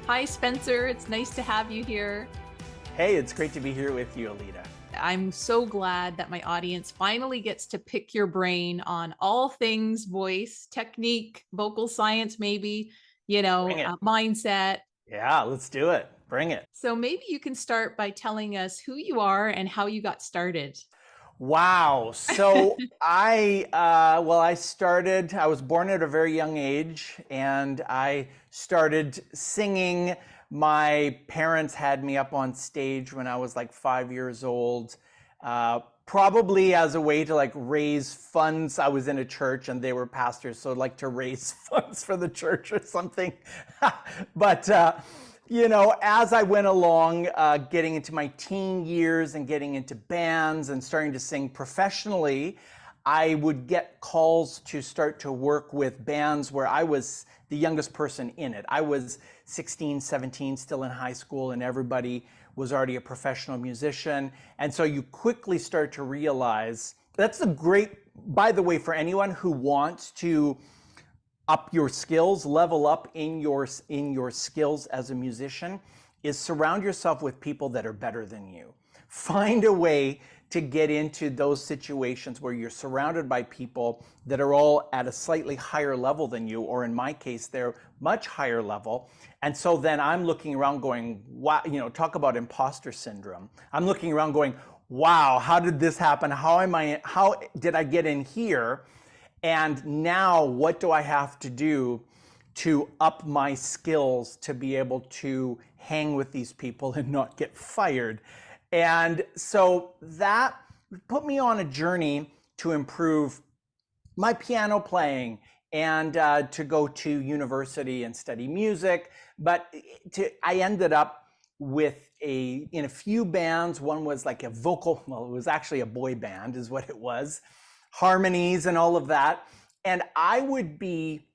Hi, Spencer. It's nice to have you here. Hey, it's great to be here with you, Alita. I'm so glad that my audience finally gets to pick your brain on all things voice, technique, vocal science, maybe, Bring it. mindset. Yeah, let's do it. Bring it. So maybe you can start by telling us who you are and how you got started. Wow. I was born at a very young age and I started singing. My parents had me up on stage when I was like 5 years old, probably as a way to like raise funds. I was in a church and they were pastors, so like to raise funds for the church or something. But as I went along, getting into my teen years and getting into bands and starting to sing professionally, I would get calls to start to work with bands where I was the youngest person in it. I was 16, 17, still in high school, and everybody was already a professional musician. And so you quickly start to realize that's the great, by the way, for anyone who wants to up your skills, level up in your skills as a musician, is surround yourself with people that are better than you. Find a way to get into those situations where you're surrounded by people that are all at a slightly higher level than you, or in my case, they're much higher level. And so then I'm looking around going, wow, talk about imposter syndrome. I'm looking around going, wow, how did this happen? How did I get in here? And now what do I have to do to up my skills to be able to hang with these people and not get fired? And so that put me on a journey to improve my piano playing and to go to university and study music. But I ended up in a few bands. One was like a vocal, well, it was actually a boy band is what it was, harmonies and all of that. And I would be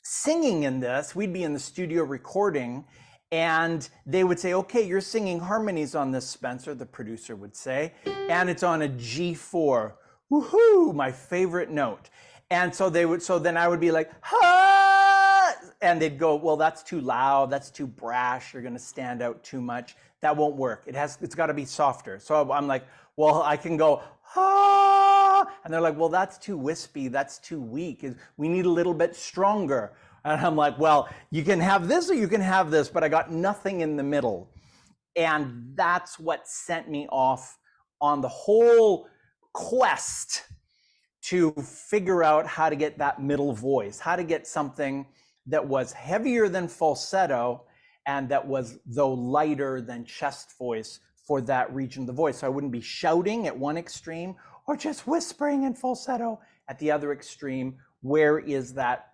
singing in this. We'd be in the studio recording, and they would say, okay, you're singing harmonies on this, Spencer, the producer would say, and it's on a G4. Woohoo, my favorite note. And so then I would be like, ha! And they'd go, well, that's too loud, that's too brash, you're gonna stand out too much. That won't work. It's gotta be softer. So I'm like, well, I can go, ha! And they're like, well, that's too wispy, that's too weak. We need a little bit stronger. And I'm like, well, you can have this or you can have this, but I got nothing in the middle. And that's what sent me off on the whole quest to figure out how to get that middle voice, how to get something that was heavier than falsetto and that was, though, lighter than chest voice for that region of the voice. So I wouldn't be shouting at one extreme or just whispering in falsetto at the other extreme. Where is that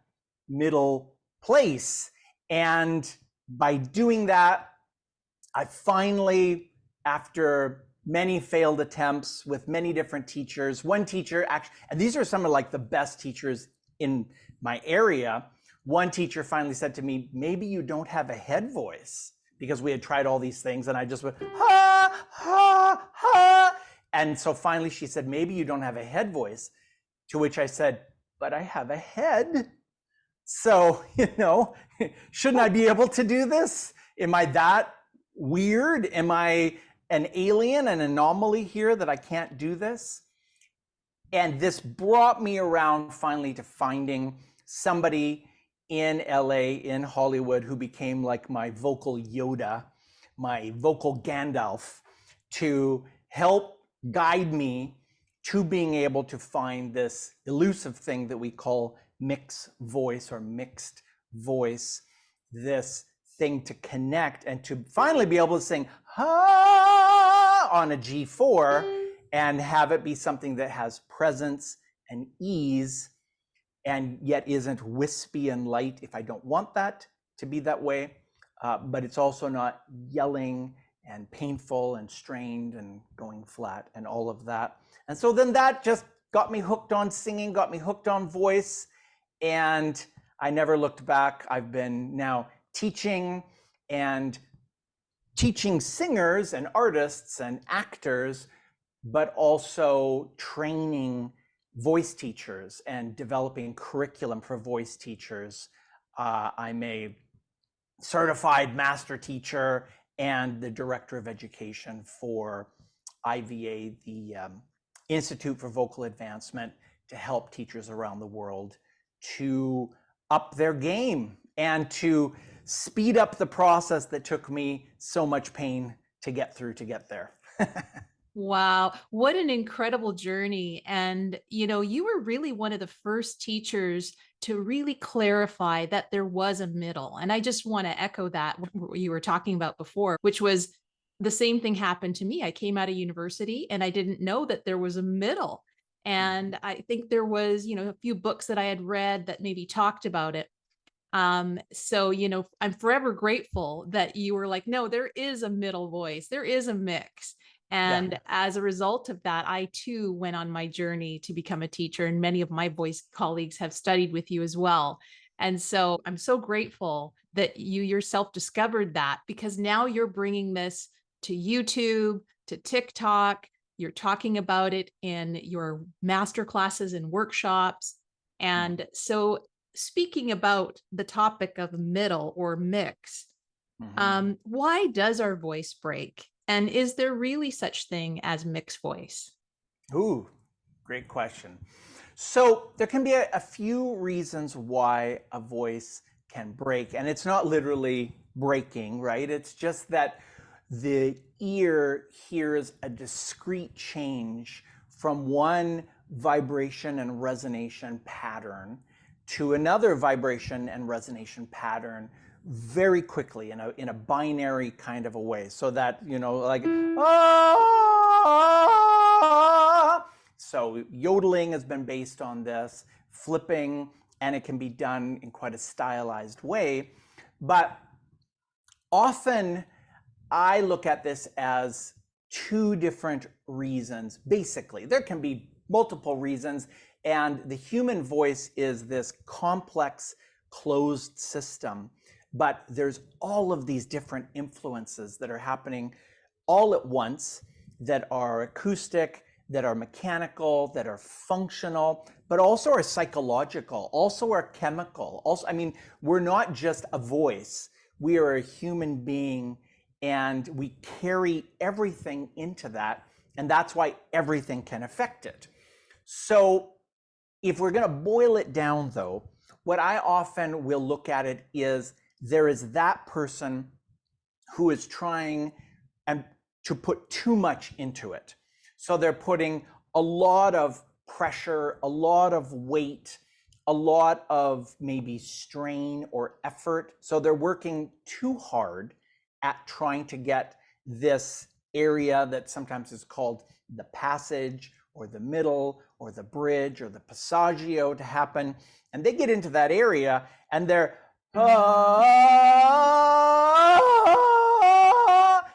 middle place? And by doing that, I finally, after many failed attempts with many different teachers, one teacher actually, and these are some of like the best teachers in my area. One teacher finally said to me, maybe you don't have a head voice, because we had tried all these things and I just went, ha, ha, ha. And so finally she said, maybe you don't have a head voice. To which I said, but I have a head. So, shouldn't I be able to do this? Am I that weird? Am I an alien, an anomaly here that I can't do this? And this brought me around finally to finding somebody in LA, in Hollywood, who became like my vocal Yoda, my vocal Gandalf, to help guide me to being able to find this elusive thing that we call mixed voice or mixed voice, this thing to connect and to finally be able to sing ha on a G4 and have it be something that has presence and ease and yet isn't wispy and light if I don't want that to be that way. But it's also not yelling and painful and strained and going flat and all of that. And so then that just got me hooked on singing, got me hooked on voice, and I never looked back. I've been now teaching singers and artists and actors, but also training voice teachers and developing curriculum for voice teachers. I'm a certified master teacher and the director of education for IVA, the Institute for Vocal Advancement, to help teachers around the world to up their game and to speed up the process that took me so much pain to get through to get there. Wow, what an incredible journey. And, you were really one of the first teachers to really clarify that there was a middle. And I just want to echo that what you were talking about before, which was the same thing happened to me. I came out of university and I didn't know that there was a middle. And I think there was, a few books that I had read that maybe talked about it. So, I'm forever grateful that you were like, no, there is a middle voice, there is a mix. Yeah. And as a result of that, I too went on my journey to become a teacher, and many of my voice colleagues have studied with you as well. And so I'm so grateful that you yourself discovered that, because now you're bringing this to YouTube, to TikTok. You're talking about it in your master classes and workshops. And so, speaking about the topic of middle or mix, Mm-hmm. why does our voice break? And is there really such thing as mixed voice? Ooh, great question. So there can be a few reasons why a voice can break, and it's not literally breaking, right? It's just that the ear hears a discrete change from one vibration and resonation pattern to another vibration and resonation pattern very quickly in a binary kind of a way, so that, like, ah. So yodeling has been based on this, flipping, and it can be done in quite a stylized way. But often I look at this as two different reasons. Basically, there can be multiple reasons, and the human voice is this complex closed system, but there's all of these different influences that are happening all at once, that are acoustic, that are mechanical, that are functional, but also are psychological, also are chemical. Also, I mean, we're not just a voice, we are a human being, and we carry everything into that, and that's why everything can affect it. So if we're going to boil it down, though, what I often will look at it is, there is that person who is trying and to put too much into it. So they're putting a lot of pressure, a lot of weight, a lot of maybe strain or effort. So they're working too hard at trying to get this area that sometimes is called the passage or the middle or the bridge or the passaggio to happen. And they get into that area and they're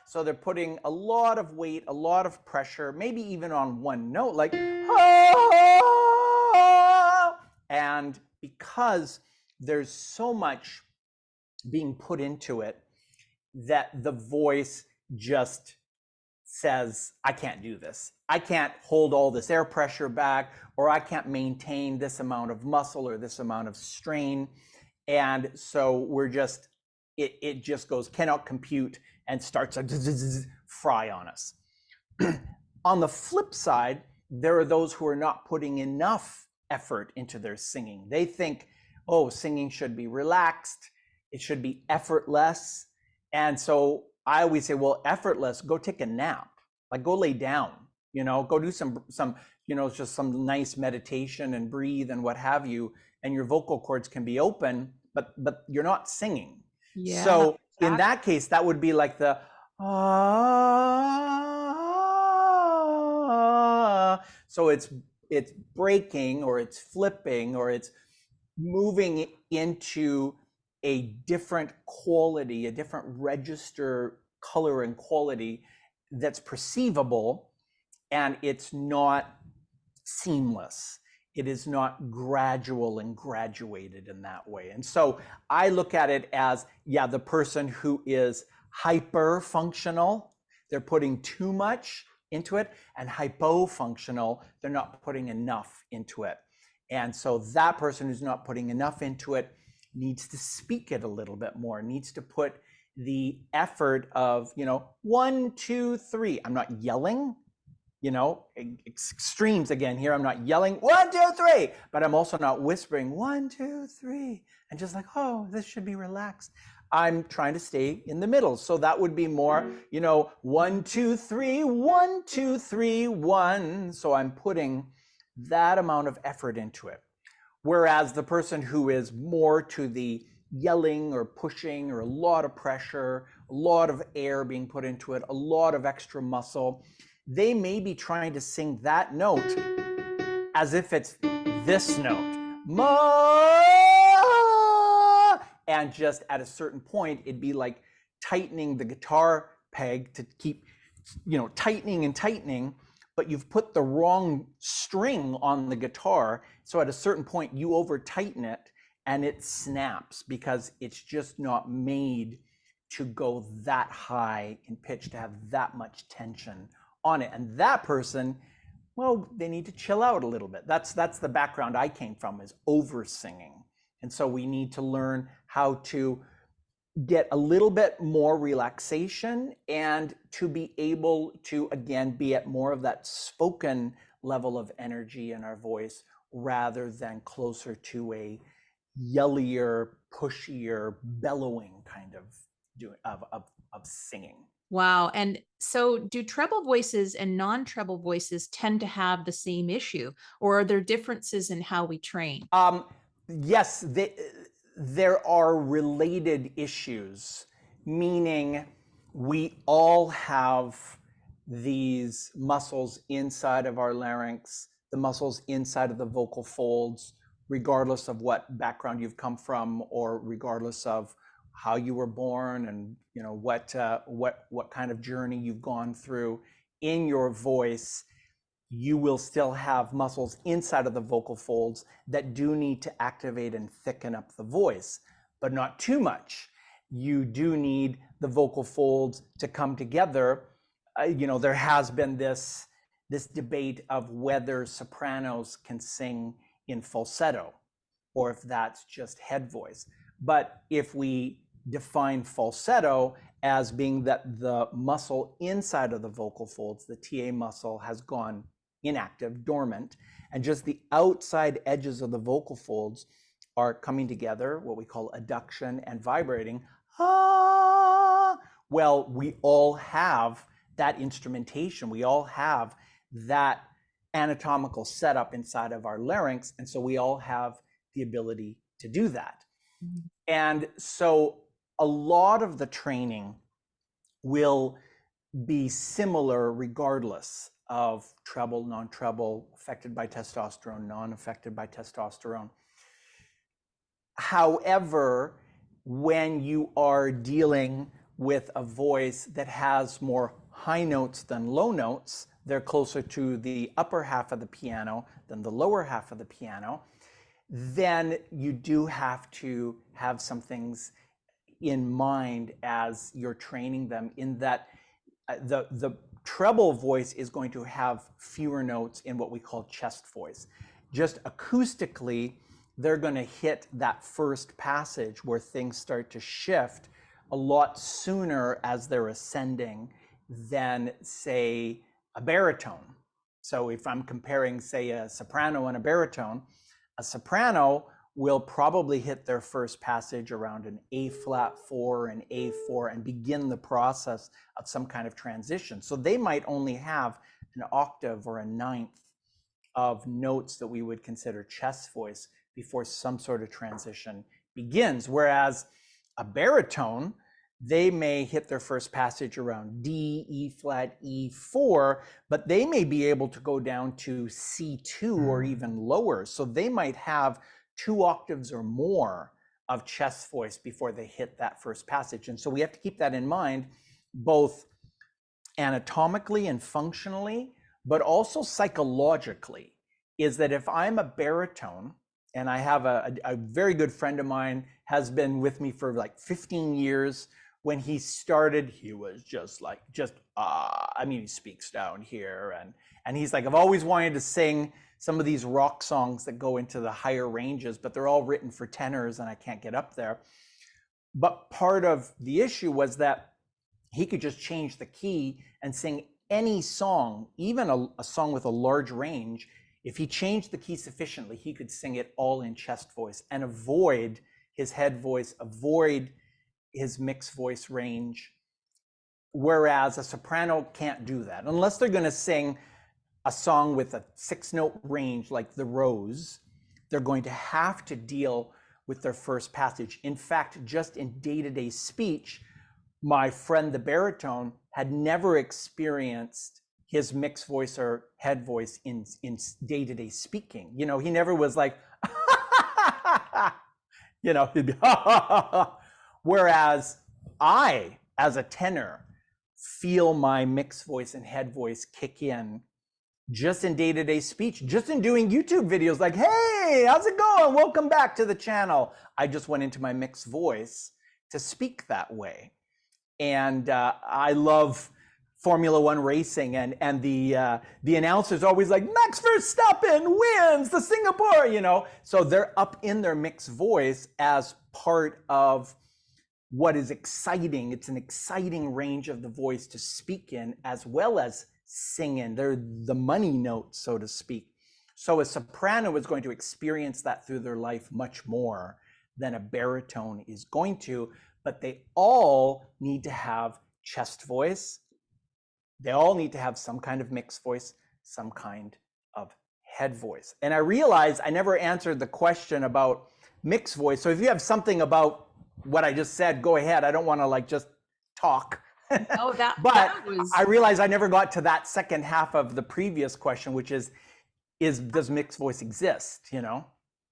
so they're putting a lot of weight, a lot of pressure, maybe even on one note, like, and because there's so much being put into it, that the voice just says, I can't do this. I can't hold all this air pressure back, or I can't maintain this amount of muscle or this amount of strain. And so we're just, it just goes, cannot compute, and starts to fry on us. On the flip side, there are those who are not putting enough effort into their singing. They think, oh, singing should be relaxed, it should be effortless. And so I always say, well, effortless, go take a nap, like go lay down, go do some, just some nice meditation and breathe and what have you, and your vocal cords can be open, but you're not singing. Yeah, So in exactly. that case, that would be like the ah. So it's breaking, or it's flipping, or it's moving into a different quality, a different register, color, and quality that's perceivable, and it's not seamless. It is not gradual and graduated in that way. And so I look at it as, yeah, the person who is hyper functional, they're putting too much into it, and hypofunctional, they're not putting enough into it. And so that person who's not putting enough into it needs to speak it a little bit more, needs to put the effort of, 1, 2, 3. I'm not yelling, extremes again here. I'm not yelling 1, 2, 3, but I'm also not whispering 1, 2, 3 and just like, oh, this should be relaxed. I'm trying to stay in the middle. So that would be more, 1, 2, 3, 1, 2, 3, 1. So I'm putting that amount of effort into it. Whereas the person who is more to the yelling or pushing or a lot of pressure, a lot of air being put into it, a lot of extra muscle, they may be trying to sing that note as if it's this note. Ma! And just at a certain point, it'd be like tightening the guitar peg to keep, tightening and tightening, but you've put the wrong string on the guitar. So at a certain point, you over tighten it and it snaps because it's just not made to go that high in pitch, to have that much tension on it. And that person, well, they need to chill out a little bit. That's the background I came from, is over singing. And so we need to learn how to get a little bit more relaxation and to be able to, again, be at more of that spoken level of energy in our voice rather than closer to a yellier, pushier, bellowing kind of singing. Wow. And so, do treble voices and non treble voices tend to have the same issue, or are there differences in how we train? Yes, there are related issues, meaning we all have these muscles inside of our larynx, the muscles inside of the vocal folds, regardless of what background you've come from or regardless of how you were born and what kind of journey you've gone through in your voice. You will still have muscles inside of the vocal folds that do need to activate and thicken up the voice, but not too much. You do need the vocal folds to come together. There has been this debate of whether sopranos can sing in falsetto or if that's just head voice. But if we define falsetto as being that the muscle inside of the vocal folds, the TA muscle, has gone inactive, dormant, and just the outside edges of the vocal folds are coming together, what we call adduction and vibrating. Ah! Well, we all have that instrumentation. We all have that anatomical setup inside of our larynx, and so we all have the ability to do that. Mm-hmm. And so a lot of the training will be similar regardless of treble, non-treble, affected by testosterone, non-affected by testosterone. However, when you are dealing with a voice that has more high notes than low notes, they're closer to the upper half of the piano than the lower half of the piano, then you do have to have some things in mind as you're training them, in that the treble voice is going to have fewer notes in what we call chest voice. Just acoustically, they're going to hit that first passage where things start to shift a lot sooner as they're ascending than, say, a baritone. So if I'm comparing, say, a soprano and a soprano will probably hit their first passage around an A flat 4 and A4 and begin the process of some kind of transition. So they might only have an octave or a ninth of notes that we would consider chest voice before some sort of transition begins. Whereas a baritone, they may hit their first passage around D, E flat, E4, but they may be able to go down to C2 or even lower. So they might have 2 octaves or more of chest voice before they hit that first passage. And so we have to keep that in mind, both anatomically and functionally, but also psychologically, is that if I'm a baritone, and I have a very good friend of mine, has been with me for like 15 years, when he started, he was just I mean, he speaks down here, and he's like, I've always wanted to sing some of these rock songs that go into the higher ranges, but they're all written for tenors and I can't get up there. But part of the issue was that he could just change the key and sing any song, even a song with a large range. If he changed the key sufficiently, he could sing it all in chest voice and avoid his head voice, avoid his mixed voice range. Whereas a soprano can't do that. Unless they're going to sing a song with a 6-note range like The Rose, they're going to have to deal with their first passage. In fact, just in day-to-day speech, my friend the baritone had never experienced his mixed voice or head voice in day-to-day speaking. You know, he never was like, you know, he'd be, whereas I, as a tenor, feel my mixed voice and head voice kick in just in day-to-day speech, just in doing YouTube videos like, hey, how's it going? Welcome back to the channel. I just went into my mixed voice to speak that way. And I love Formula One racing, and the announcer's always like, Max Verstappen wins the Singapore, you know. So they're up in their mixed voice as part of what is exciting. It's an exciting range of the voice to speak in as well as sing in. They're the money notes, so to speak. So a soprano is going to experience that through their life much more than a baritone is going to, but they all need to have chest voice. They all need to have some kind of mixed voice, some kind of head voice. And I realized I never answered the question about mixed voice. So if you have something about what I just said, go ahead. I don't want to like just talk. Oh, But that was I realized I never got to that second half of the previous question, which is does mixed voice exist, you know?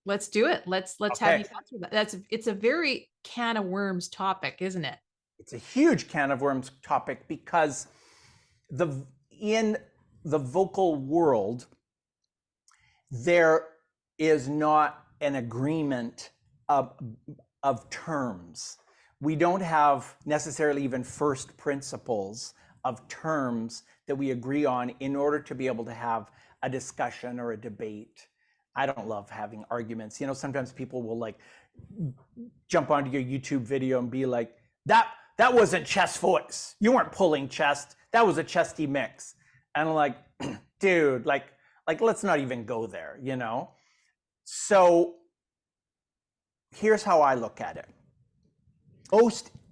let's do it. Let's have Okay. you answer that. It's a very can of worms topic, isn't it? It's a huge can of worms topic because in the vocal world, there is not an agreement of, of terms. We don't have necessarily even first principles of terms that we agree on in order to be able to have a discussion or a debate. I don't love having arguments. You know, sometimes people will like jump onto your YouTube video and be like, that wasn't chest voice. You weren't pulling chest. That was a chesty mix. And I'm like, dude, like let's not even go there, you know? So here's how I look at it.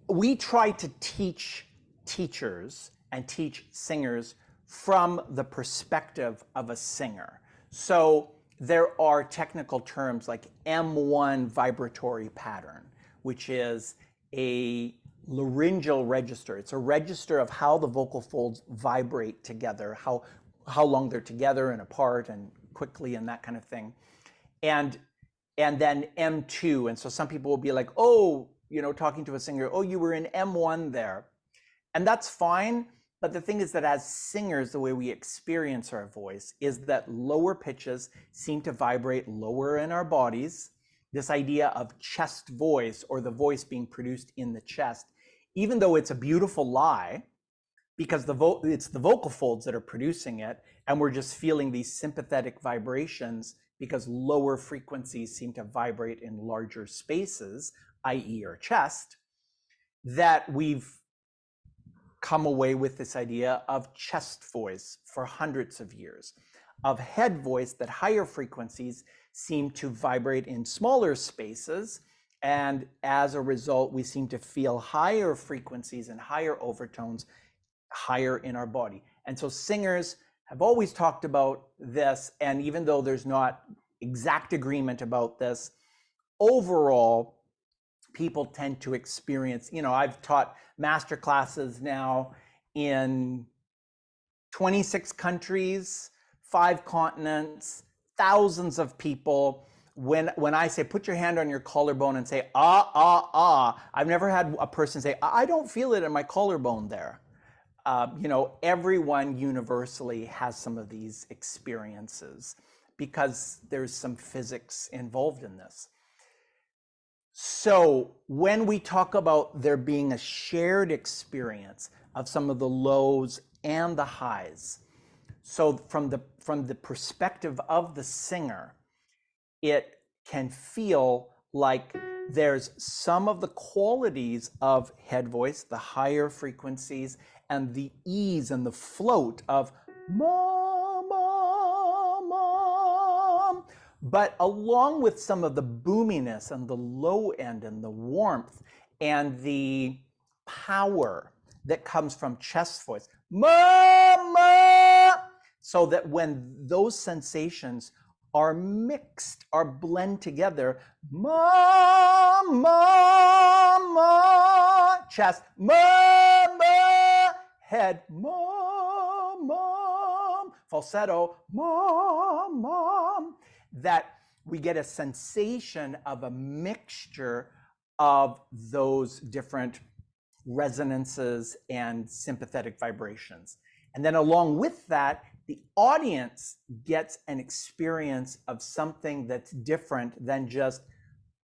We try to teach teachers and teach singers from the perspective of a singer. So there are technical terms like M1 vibratory pattern, which is a laryngeal register. It's a register of how the vocal folds vibrate together, how long they're together and apart and quickly and that kind of thing. And then M2. And so some people will be like, oh, you know, talking to a singer, oh, you were in M1 there. And that's fine. But the thing is that as singers, the way we experience our voice is that lower pitches seem to vibrate lower in our bodies. This idea of chest voice, or the voice being produced in the chest, even though it's a beautiful lie, because it's the vocal folds that are producing it, and we're just feeling these sympathetic vibrations because lower frequencies seem to vibrate in larger spaces, i.e. our chest, that we've come away with this idea of chest voice for hundreds of years, of head voice that higher frequencies seem to vibrate in smaller spaces. And as a result, we seem to feel higher frequencies and higher overtones higher in our body. And so singers have always talked about this. And even though there's not exact agreement about this, overall, people tend to experience, you know, I've taught master classes now in 26 countries, 5 continents, thousands of people. When I say put your hand on your collarbone and say I've never had a person say I don't feel it in my collarbone there. You know, everyone universally has some of these experiences because there's some physics involved in this. So when we talk about there being a shared experience of some of the lows and the highs, so from the perspective of the singer, it can feel like there's some of the qualities of head voice, the higher frequencies, and the ease and the float of mom, mom, mom. But along with some of the boominess and the low end and the warmth and the power that comes from chest voice, mama, so that when those sensations are mixed, are blend together, ma, ma, ma, chest, ma, ma, head, ma, mom, falsetto, mom, mom, that we get a sensation of a mixture of those different resonances and sympathetic vibrations. And then along with that, the audience gets an experience of something that's different than just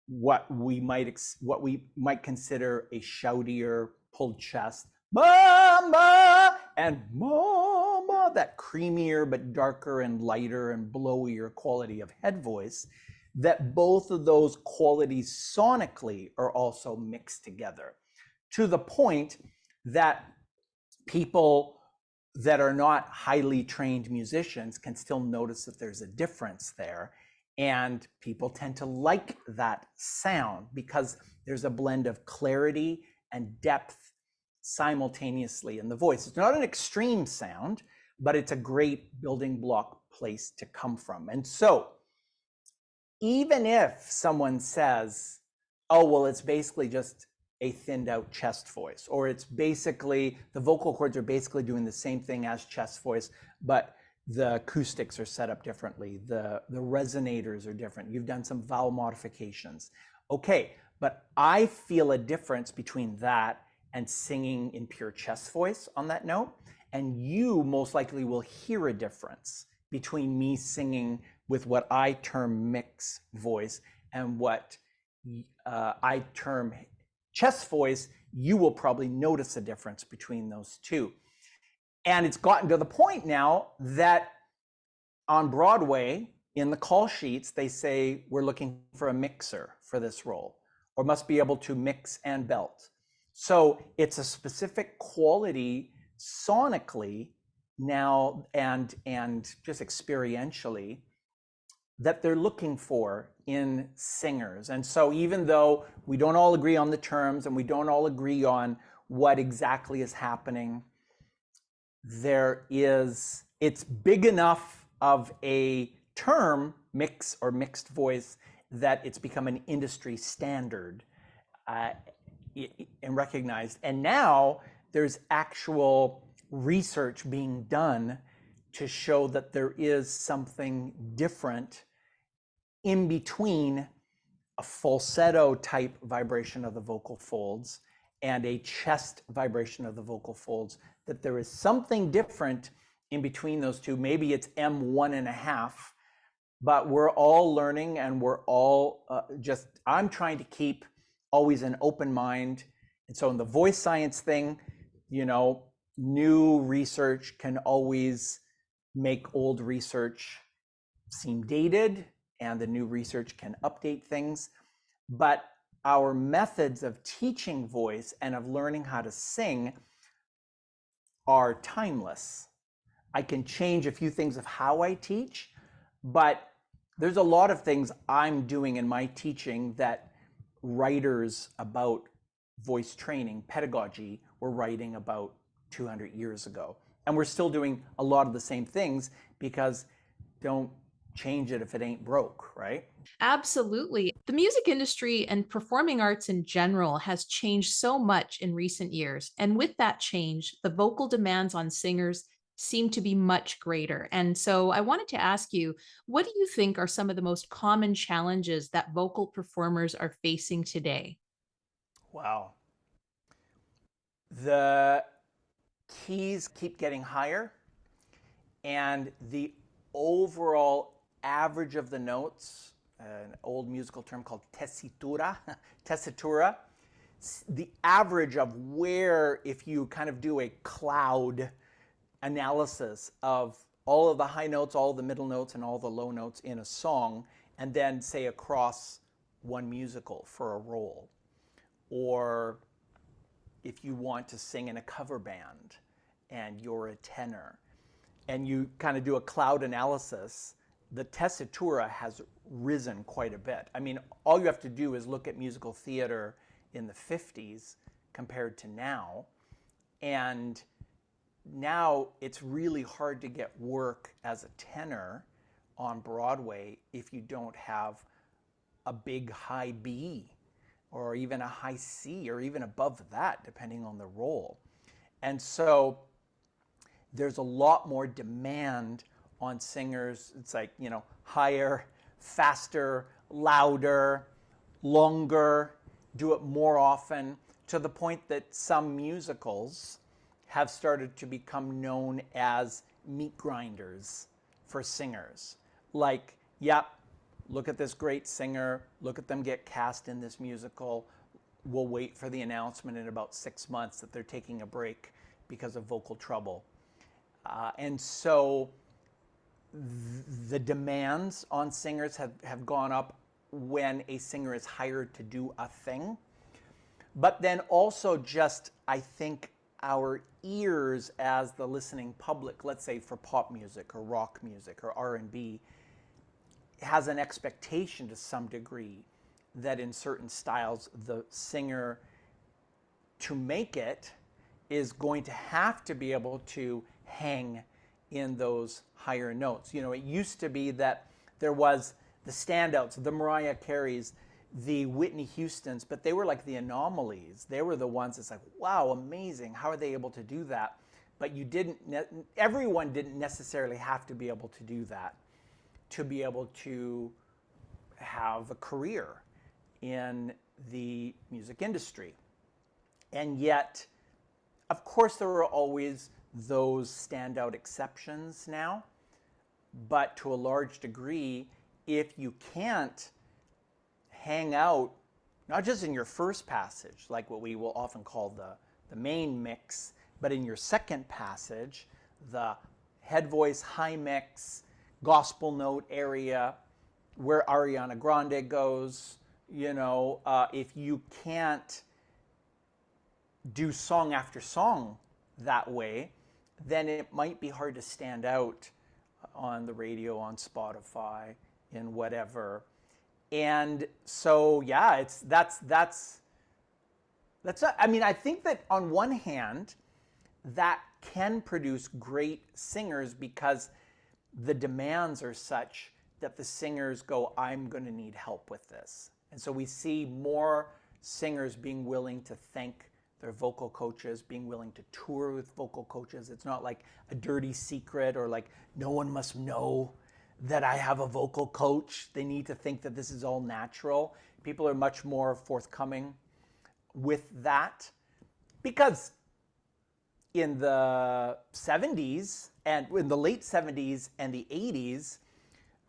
what we might consider a shoutier pulled chest, mama, and mama, that creamier but darker and lighter and blowier quality of head voice, that both of those qualities sonically are also mixed together to the point that people that are not highly trained musicians can still notice that there's a difference there. And people tend to like that sound because there's a blend of clarity and depth simultaneously in the voice. It's not an extreme sound, but it's a great building block place to come from. And so, even if someone says, oh, well, it's basically just a thinned out chest voice, or it's basically the vocal cords are basically doing the same thing as chest voice, but the acoustics are set up differently, the resonators are different, you've done some vowel modifications. Okay, but I feel a difference between that and singing in pure chest voice on that note, and you most likely will hear a difference between me singing with what I term mix voice and what I term chest voice. You will probably notice a difference between those two. And it's gotten to the point now that on Broadway, in the call sheets, they say we're looking for a mixer for this role, or must be able to mix and belt. So it's a specific quality sonically now and just experientially that they're looking for in singers. And so even though we don't all agree on the terms and we don't all agree on what exactly is happening, it's big enough of a term, mix or mixed voice, that it's become an industry standard uh, and recognized. And now there's actual research being done to show that there is something different in between a falsetto type vibration of the vocal folds and a chest vibration of the vocal folds, that there is something different in between those two. Maybe it's M1.5, but we're all learning and we're all I'm trying to keep always an open mind. And so in the voice science thing, new research can always make old research seem dated, and the new research can update things. But our methods of teaching voice and of learning how to sing are timeless. I can change a few things of how I teach, but there's a lot of things I'm doing in my teaching that writers about voice training, pedagogy, were writing about 200 years ago. And we're still doing a lot of the same things because don't change it if it ain't broke, right? Absolutely. The music industry and performing arts in general has changed so much in recent years. And with that change, the vocal demands on singers seem to be much greater. And so I wanted to ask you, what do you think are some of the most common challenges that vocal performers are facing today? Wow. The keys keep getting higher, and the overall average of the notes an old musical term called tessitura, tessitura. The average of where, if you kind of do a cloud analysis of all of the high notes, all of the middle notes, and all the low notes in a song, and then say across one musical for a role, or if you want to sing in a cover band and you're a tenor and you kind of do a cloud analysis, the tessitura has risen quite a bit. I mean, all you have to do is look at musical theater in the 50s compared to now, and now it's really hard to get work as a tenor on Broadway if you don't have a big high B or even a high C or even above that, depending on the role. And so there's a lot more demand on singers. It's like, you know, higher, faster, louder, longer, do it more often, to the point that some musicals have started to become known as meat grinders for singers. Like, yep, look at this great singer, look at them get cast in this musical. We'll wait for the announcement in about 6 months that they're taking a break because of vocal trouble. And so the demands on singers have gone up when a singer is hired to do a thing. But then also just, I think, our ears as the listening public, let's say for pop music or rock music or R&B, has an expectation to some degree that in certain styles the singer, to make it, is going to have to be able to hang in those higher notes. You know, it used to be that there was the standouts, the Mariah Careys, the Whitney Houstons, but they were like the anomalies. They were the ones that's like, wow, amazing. How are they able to do that? But everyone didn't necessarily have to be able to do that to be able to have a career in the music industry. And yet, of course, there are always those standout exceptions now, but to a large degree, if you can't hang out, not just in your first passage, like what we will often call the main mix, but in your second passage, the head voice, high mix, gospel note area, where Ariana Grande goes, you know, if you can't do song after song that way, then it might be hard to stand out on the radio, on Spotify, in whatever. And so, yeah, I mean, I think that on one hand, that can produce great singers because the demands are such that the singers go, I'm going to need help with this. And so we see more singers being willing to thank their vocal coaches, being willing to tour with vocal coaches. It's not like a dirty secret or like no one must know that I have a vocal coach. They need to think that this is all natural. People are much more forthcoming with that because in the 70s and in the late 70s and the 80s,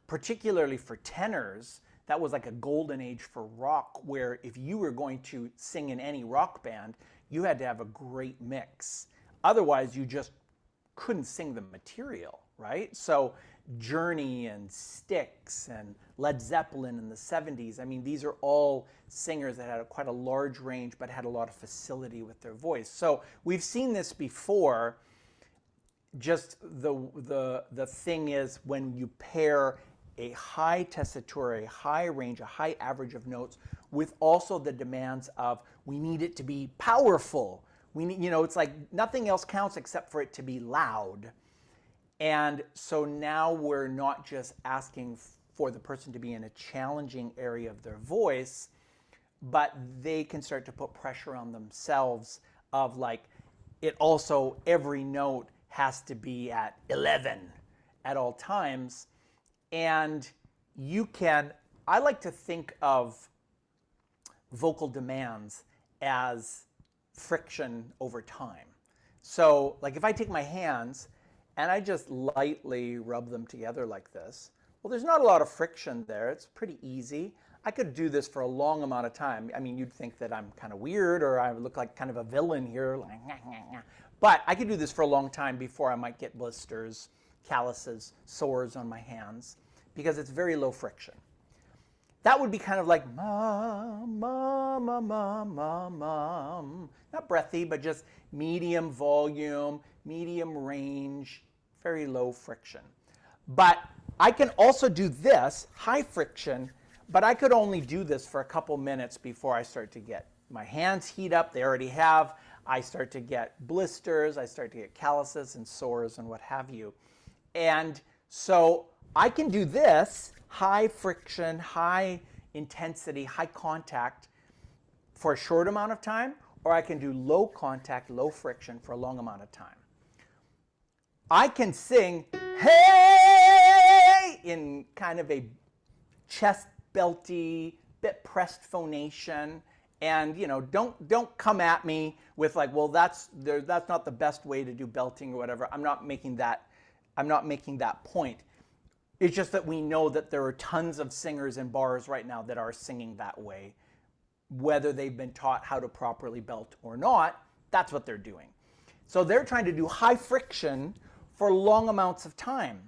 particularly for tenors, that was like a golden age for rock, where if you were going to sing in any rock band, you had to have a great mix. Otherwise, you just couldn't sing the material, right? So Journey and Styx and Led Zeppelin in the 70s, I mean, these are all singers that had quite a large range but had a lot of facility with their voice. So we've seen this before. Just the thing is, when you pair a high tessitura, a high range, a high average of notes, with also the demands of we need it to be powerful. We need, you know, it's like nothing else counts except for it to be loud. And so now we're not just asking for the person to be in a challenging area of their voice, but they can start to put pressure on themselves of like, it also, every note has to be at 11 at all times. And you can, I like to think of vocal demands as friction over time. So like if I take my hands and I just lightly rub them together like this, Well, there's not a lot of friction there. It's pretty easy. I could do this for a long amount of time. I mean, you'd think that I'm kind of weird or I look like kind of a villain here, like, nah, nah, nah. But I could do this for a long time before I might get blisters, calluses, sores on my hands because it's very low friction. That would be kind of like ma, ma, ma, ma, ma, ma. Not breathy, but just medium volume, medium range, very low friction. But I can also do this, high friction, but I could only do this for a couple minutes before I start to get my hands heat up. They already have. I start to get blisters, I start to get calluses and sores and what have you. And so I can do this, high friction, high intensity, high contact for a short amount of time, or I can do low contact, low friction for a long amount of time. I can sing hey in kind of a chest belty, bit pressed phonation. And don't come at me with like, well, that's not the best way to do belting or whatever. I'm not making that point. It's just that we know that there are tons of singers in bars right now that are singing that way, whether they've been taught how to properly belt or not. That's what they're doing. So they're trying to do high friction for long amounts of time.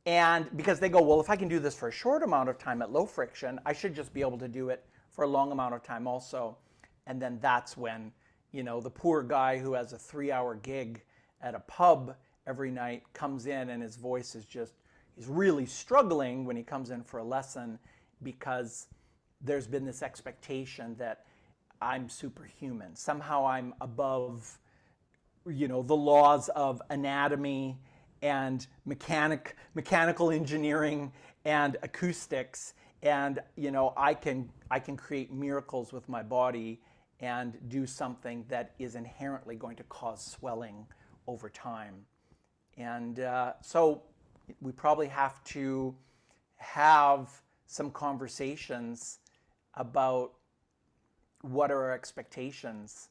And because they go, well, if I can do this for a short amount of time at low friction, I should just be able to do it for a long amount of time also. And then that's when, the poor guy who has a 3-hour gig at a pub every night comes in and his voice is just, he's really struggling when he comes in for a lesson because there's been this expectation that I'm superhuman. Somehow I'm above, the laws of anatomy and mechanical engineering and acoustics, and I can create miracles with my body and do something that is inherently going to cause swelling over time. And so we probably have to have some conversations about what are our expectations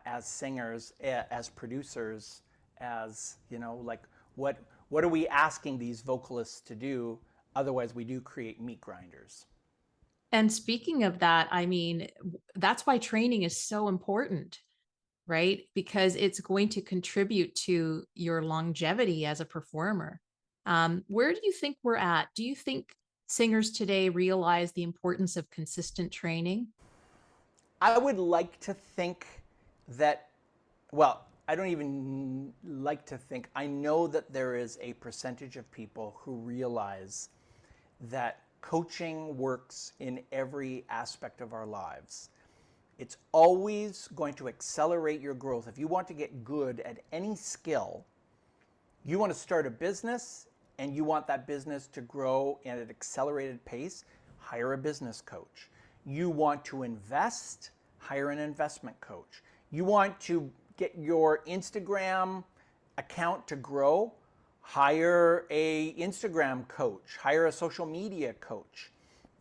as singers, as producers, as like what are we asking these vocalists to do? Otherwise, we do create meat grinders. And speaking of that, I mean, that's why training is so important, right? Because it's going to contribute to your longevity as a performer. Where do you think we're at? Do you think singers today realize the importance of consistent training? I would like to think that, well, I don't even like to think. I know that there is a percentage of people who realize that coaching works in every aspect of our lives. It's always going to accelerate your growth. If you want to get good at any skill, you want to start a business and you want that business to grow at an accelerated pace, hire a business coach. You want to invest, hire an investment coach. You want to get your Instagram account to grow, hire a Instagram coach, hire a social media coach.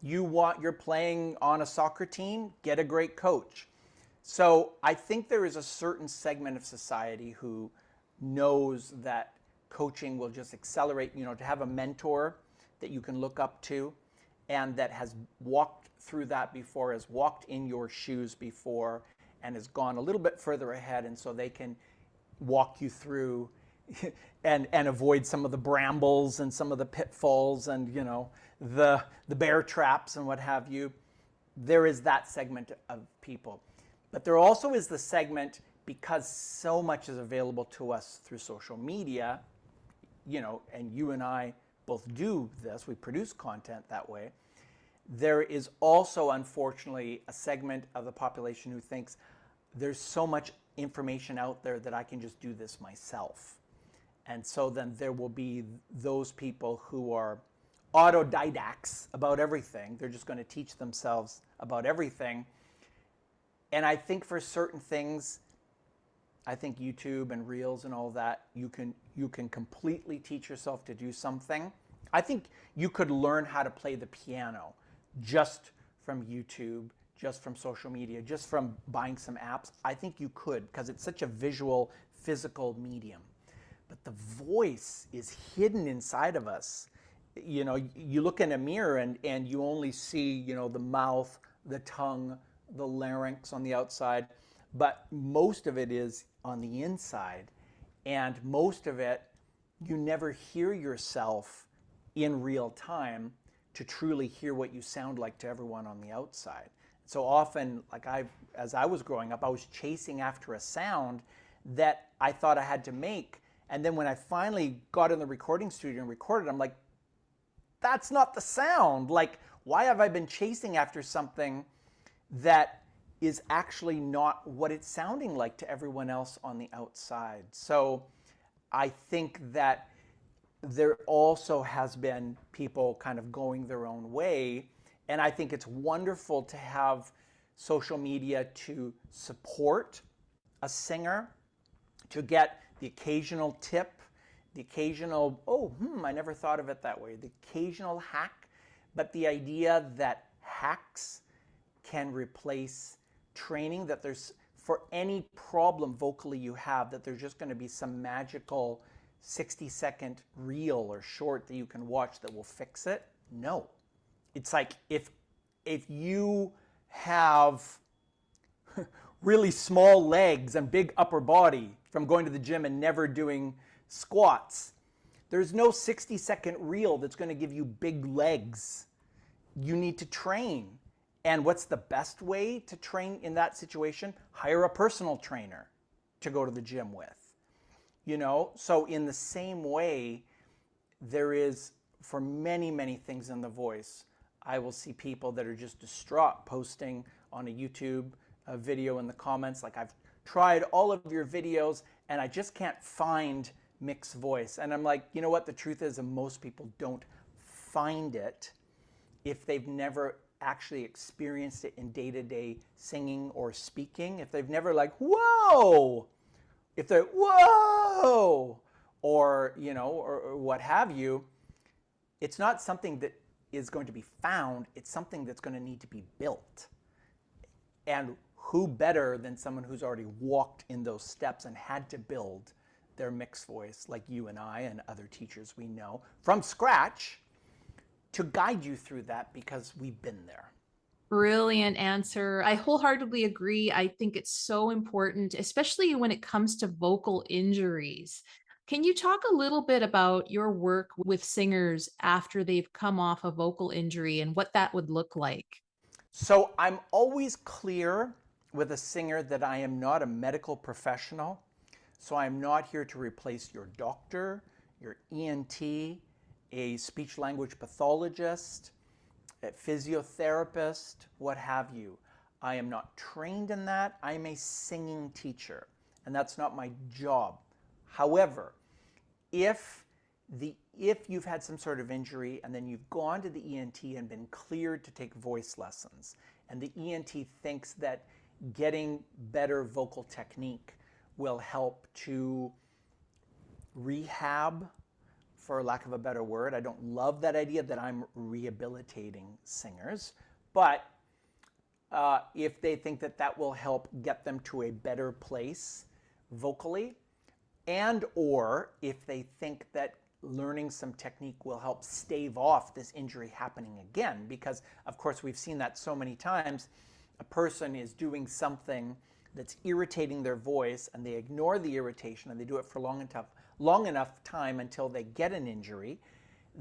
You're playing on a soccer team, get a great coach. So I think there is a certain segment of society who knows that coaching will just accelerate, to have a mentor that you can look up to and that has walked through that before, has walked in your shoes before, and has gone a little bit further ahead, and so they can walk you through and avoid some of the brambles and some of the pitfalls and the bear traps and what have you. There is that segment of people. But there also is the segment, because so much is available to us through social media, and you and I both do this, we produce content that way. There is also, unfortunately, a segment of the population who thinks there's so much information out there that I can just do this myself. And so then there will be those people who are autodidacts about everything. They're just going to teach themselves about everything. And I think for certain things, I think YouTube and Reels and all that, you can completely teach yourself to do something. I think you could learn how to play the piano just from YouTube, just from social media, just from buying some apps. I think you could, because it's such a visual, physical medium. But the voice is hidden inside of us. you look in a mirror and you only see, the mouth, the tongue, the larynx on the outside, but most of it is on the inside. And most of it, you never hear yourself in real time to truly hear what you sound like to everyone on the outside. So often, as I was growing up, I was chasing after a sound that I thought I had to make. And then when I finally got in the recording studio and recorded, I'm like, that's not the sound. Like, why have I been chasing after something that is actually not what it's sounding like to everyone else on the outside? So I think that there also has been people kind of going their own way. And I think it's wonderful to have social media to support a singer, to get the occasional tip, the occasional, oh, I never thought of it that way, the occasional hack. But the idea that hacks can replace training, that there's, for any problem vocally you have, that there's just going to be some magical 60-second reel or short that you can watch that will fix it. No. It's like if you have really small legs and big upper body from going to the gym and never doing squats, there's no 60-second reel that's going to give you big legs. You need to train. And what's the best way to train in that situation? Hire a personal trainer to go to the gym with. So in the same way, there is, for many, many things in the voice, I will see people that are just distraught posting on a YouTube video in the comments like, I've tried all of your videos and I just can't find mixed voice. And I'm like, you know what? The truth is that most people don't find it if they've never actually experienced it in day-to-day singing or speaking. If they've never whoa, if they're whoa, or or what have you, it's not something that is going to be found. It's something that's going to need to be built. And who better than someone who's already walked in those steps and had to build their mixed voice, like you and I and other teachers we know, from scratch, to guide you through that, because we've been there. Brilliant answer. I wholeheartedly agree. I think it's so important, especially when it comes to vocal injuries. Can you talk a little bit about your work with singers after they've come off a vocal injury and what that would look like? So I'm always clear with a singer that I am not a medical professional. So I'm not here to replace your doctor, your ENT, a speech language pathologist, a physiotherapist, what have you. I am not trained in that. I'm a singing teacher, and that's not my job. However, if if you've had some sort of injury and then you've gone to the ENT and been cleared to take voice lessons, and the ENT thinks that getting better vocal technique will help to rehab, for lack of a better word. I don't love that idea that I'm rehabilitating singers, but if they think that that will help get them to a better place vocally, and or if they think that learning some technique will help stave off this injury happening again, because of course we've seen that so many times. A person is doing something that's irritating their voice and they ignore the irritation and they do it for long enough time until they get an injury.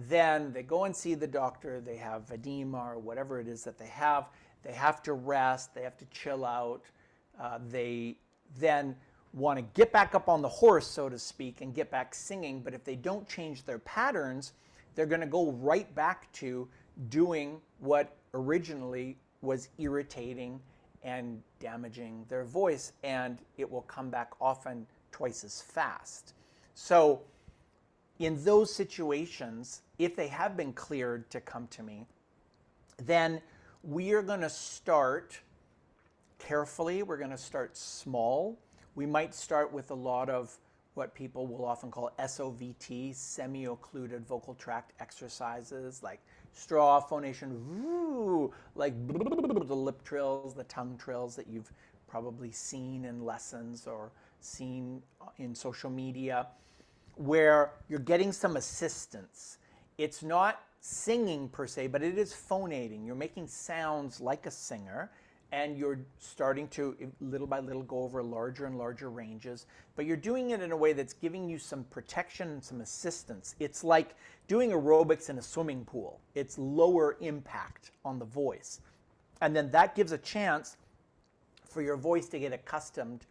Then they go and see the doctor, they have edema or whatever it is that they have to rest, they have to chill out, they then want to get back up on the horse, so to speak, and get back singing. But if they don't change their patterns, they're going to go right back to doing what originally was irritating and damaging their voice, and it will come back often twice as fast. So in those situations, if they have been cleared to come to me, then we are going to start carefully. We're going to start small. We might start with a lot of what people will often call SOVT, semi-occluded vocal tract exercises, like straw phonation, like the lip trills, the tongue trills that you've probably seen in lessons or seen in social media, where you're getting some assistance. It's not singing per se, but it is phonating. You're making sounds like a singer, and you're starting to little by little go over larger and larger ranges, but you're doing it in a way that's giving you some protection and some assistance. It's like doing aerobics in a swimming pool. It's lower impact on the voice. And then that gives a chance for your voice to get accustomed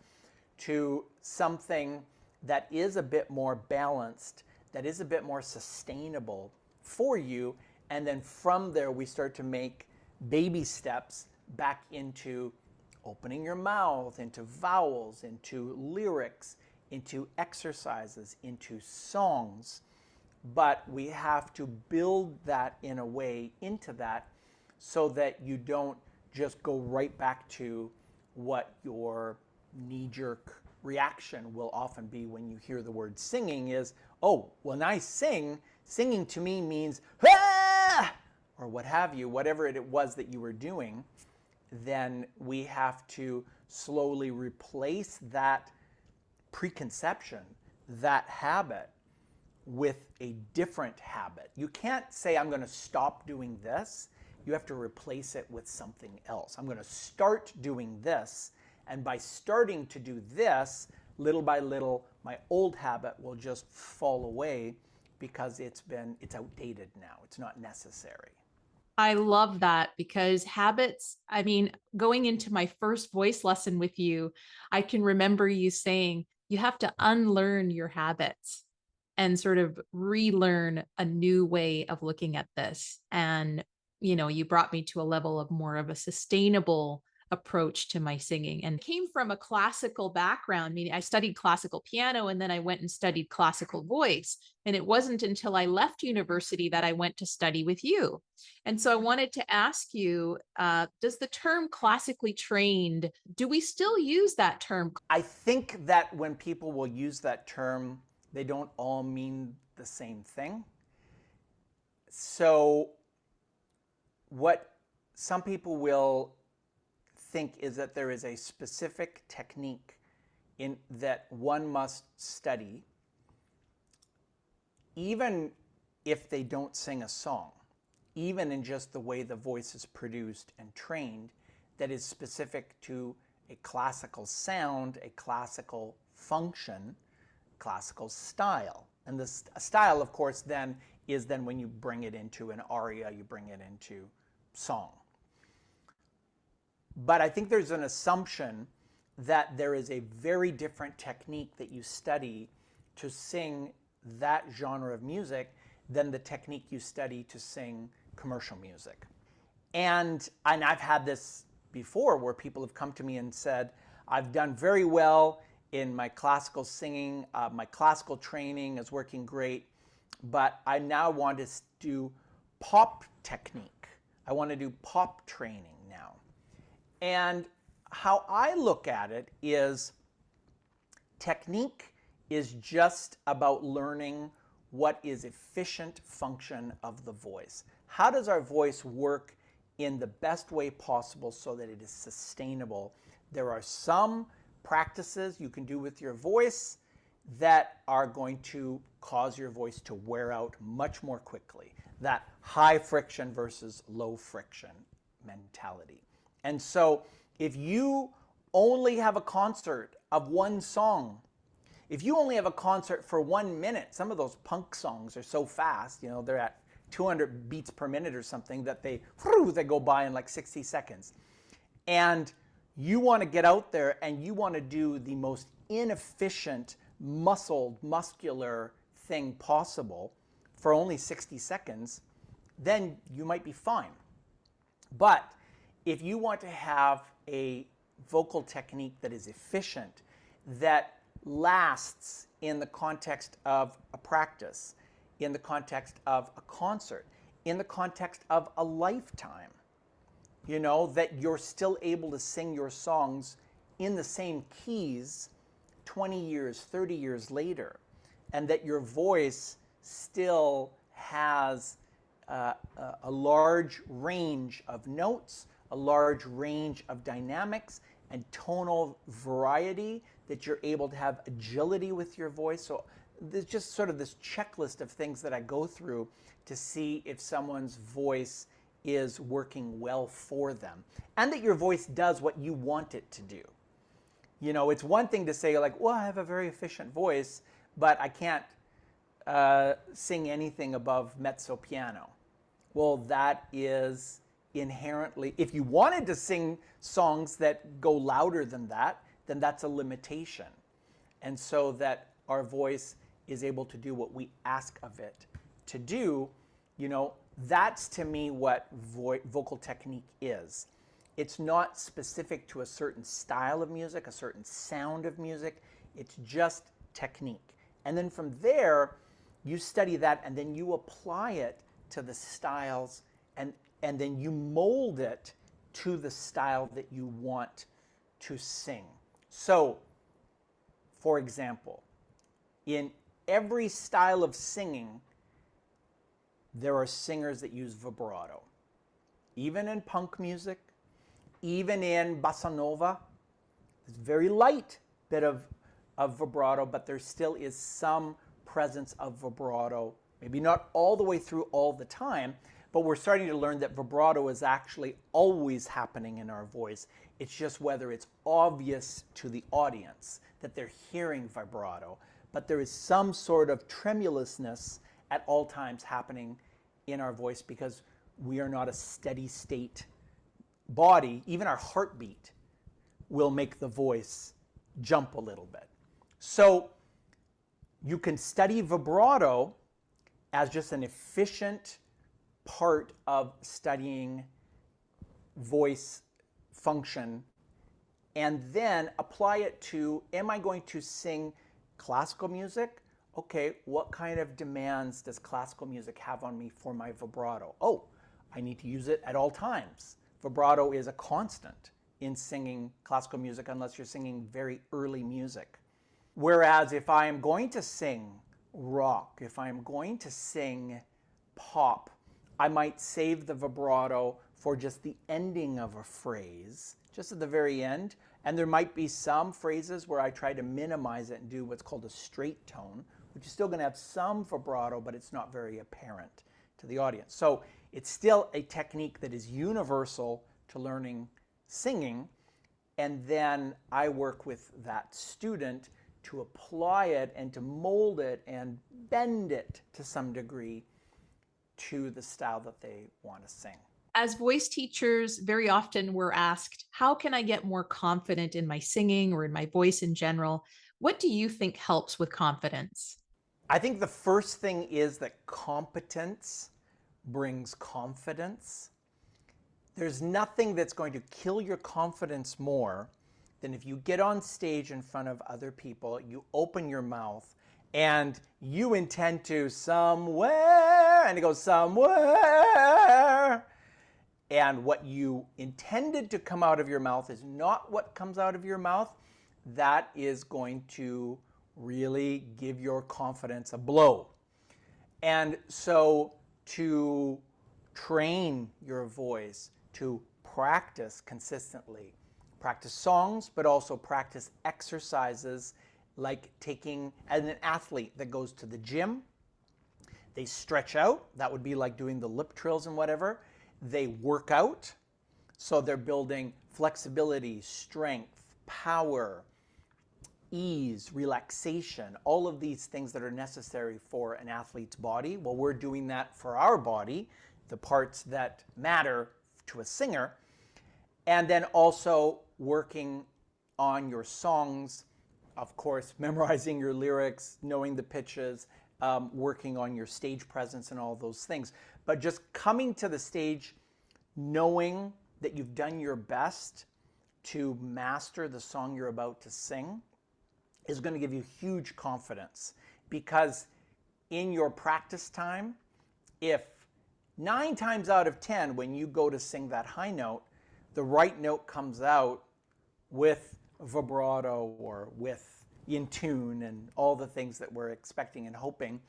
to something that is a bit more balanced, that is a bit more sustainable for you. And then from there, we start to make baby steps back into opening your mouth, into vowels, into lyrics, into exercises, into songs. But we have to build that in a way into that so that you don't just go right back to what your knee-jerk reaction will often be when you hear the word singing is, oh, when I sing, singing to me means, ah! Or what have you, whatever it was that you were doing. Then we have to slowly replace that preconception, that habit, with a different habit. You can't say, I'm going to stop doing this. You have to replace it with something else. I'm going to start doing this. And by starting to do this, little by little, my old habit will just fall away because it's outdated now. It's not necessary. I love that because habits, I mean, going into my first voice lesson with you, I can remember you saying you have to unlearn your habits and sort of relearn a new way of looking at this. And, you brought me to a level of more of a sustainable approach to my singing and came from a classical background, meaning I studied classical piano and then I went and studied classical voice. And it wasn't until I left university that I went to study with you. And so I wanted to ask you, does the term classically trained, do we still use that term? I think that when people will use that term, they don't all mean the same thing. So what some people will think is that there is a specific technique in that one must study, even if they don't sing a song, even in just the way the voice is produced and trained, that is specific to a classical sound, a classical function, classical style. And the style, of course, then is then when you bring it into an aria, you bring it into song. But I think there's an assumption that there is a very different technique that you study to sing that genre of music than the technique you study to sing commercial music. And I've had this before where people have come to me and said, I've done very well in my classical singing, my classical training is working great, but I now want to do pop technique. I want to do pop training now. And how I look at it is technique is just about learning what is efficient function of the voice. How does our voice work in the best way possible so that it is sustainable? There are some practices you can do with your voice that are going to cause your voice to wear out much more quickly. That high friction versus low friction mentality. And so if you only have a concert of one song, if you only have a concert for 1 minute, some of those punk songs are so fast, they're at 200 beats per minute or something that they go by in like 60 seconds. And you want to get out there and you want to do the most inefficient, muscular thing possible for only 60 seconds, then you might be fine. But if you want to have a vocal technique that is efficient, that lasts in the context of a practice, in the context of a concert, in the context of a lifetime, that you're still able to sing your songs in the same keys 20 years, 30 years later, and that your voice still has a large range of notes, a large range of dynamics and tonal variety, that you're able to have agility with your voice. So there's just sort of this checklist of things that I go through to see if someone's voice is working well for them and that your voice does what you want it to do. It's one thing to say like, well, I have a very efficient voice, but I can't sing anything above mezzo piano. Well, that is inherently, if you wanted to sing songs that go louder than that, then that's a limitation. And so that our voice is able to do what we ask of it to do, that's to me what vocal technique is. It's not specific to a certain style of music, a certain sound of music. It's just technique. And then from there, you study that and then you apply it to the styles and then you mold it to the style that you want to sing. So, for example, in every style of singing, there are singers that use vibrato. Even in punk music, even in bossa nova, it's very light bit of vibrato, but there still is some presence of vibrato. Maybe not all the way through all the time, but we're starting to learn that vibrato is actually always happening in our voice. It's just whether it's obvious to the audience that they're hearing vibrato, but there is some sort of tremulousness at all times happening in our voice because we are not a steady state body. Even our heartbeat will make the voice jump a little bit. So you can study vibrato as just an efficient part of studying voice function and then apply it to, am I going to sing classical music? Okay, what kind of demands does classical music have on me for my vibrato? Oh, I need to use it at all times. Vibrato is a constant in singing classical music unless you're singing very early music. Whereas if I am going to sing rock, if I am going to sing pop, I might save the vibrato for just the ending of a phrase, just at the very end. And there might be some phrases where I try to minimize it and do what's called a straight tone, which is still going to have some vibrato, but it's not very apparent to the audience. So it's still a technique that is universal to learning singing. And then I work with that student to apply it and to mold it and bend it to some degree to the style that they want to sing. As voice teachers, very often we're asked, how can I get more confident in my singing or in my voice in general? What do you think helps with confidence? I think the first thing is that competence brings confidence. There's nothing that's going to kill your confidence more than if you get on stage in front of other people, you open your mouth, and you intend to somewhere, and it goes somewhere. And what you intended to come out of your mouth is not what comes out of your mouth. That is going to really give your confidence a blow. And so to train your voice, to practice consistently, practice songs, but also practice exercises like taking, as an athlete that goes to the gym, they stretch out. That would be like doing the lip trills and whatever. They work out. So they're building flexibility, strength, power, ease, relaxation, all of these things that are necessary for an athlete's body. Well, we're doing that for our body, the parts that matter to a singer. And then also working on your songs, of course, memorizing your lyrics, knowing the pitches, working on your stage presence and all those things. But just coming to the stage knowing that you've done your best to master the song you're about to sing is going to give you huge confidence, because in your practice time, if 9 times out of 10 when you go to sing that high note, the right note comes out with vibrato or with in tune and all the things that we're expecting and hoping,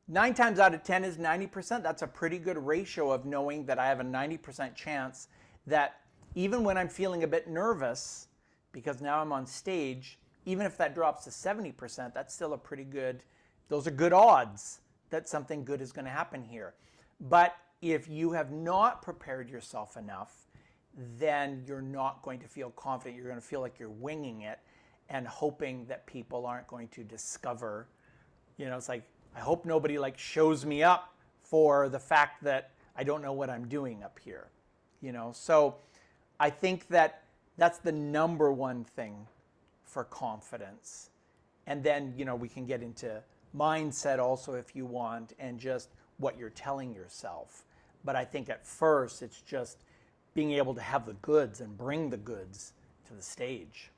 9 times out of 10 is 90%. That's a pretty good ratio of knowing that I have a 90% chance that even when I'm feeling a bit nervous, because now I'm on stage, even if that drops to 70%, that's still a pretty good Those are good odds that something good is going to happen here. But if you have not prepared yourself enough, then you're not going to feel confident. You're going to feel like you're winging it and hoping that people aren't going to discover, it's like, I hope nobody like shows me up for the fact that I don't know what I'm doing up here. So I think that that's the number one thing for confidence. And then, we can get into mindset also if you want, and just what you're telling yourself. But I think at first it's just being able to have the goods and bring the goods to the stage.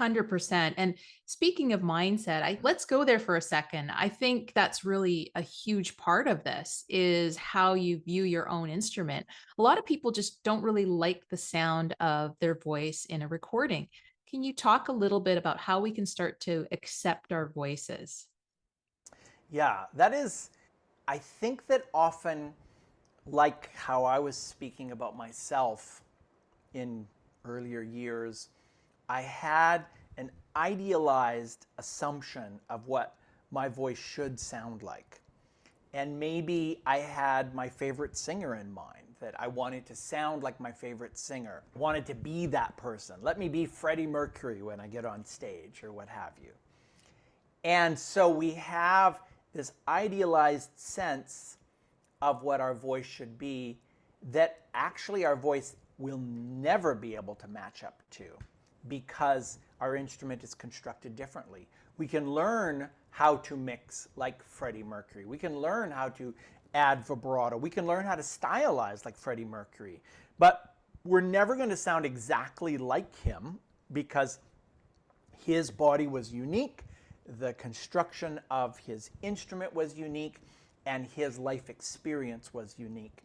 100%. And speaking of mindset, let's go there for a second. I think that's really a huge part of this is how you view your own instrument. A lot of people just don't really like the sound of their voice in a recording. Can you talk a little bit about how we can start to accept our voices? Yeah, that is, I think that often, like how I was speaking about myself in earlier years, I had an idealized assumption of what my voice should sound like. And maybe I had my favorite singer in mind, that I wanted to sound like my favorite singer. I wanted to be that person. Let me be Freddie Mercury when I get on stage or what have you. And so we have this idealized sense of what our voice should be that actually our voice will never be able to match up to, because our instrument is constructed differently. We can learn how to mix like Freddie Mercury. We can learn how to add vibrato. We can learn how to stylize like Freddie Mercury. But we're never going to sound exactly like him, because his body was unique, the construction of his instrument was unique, and his life experience was unique.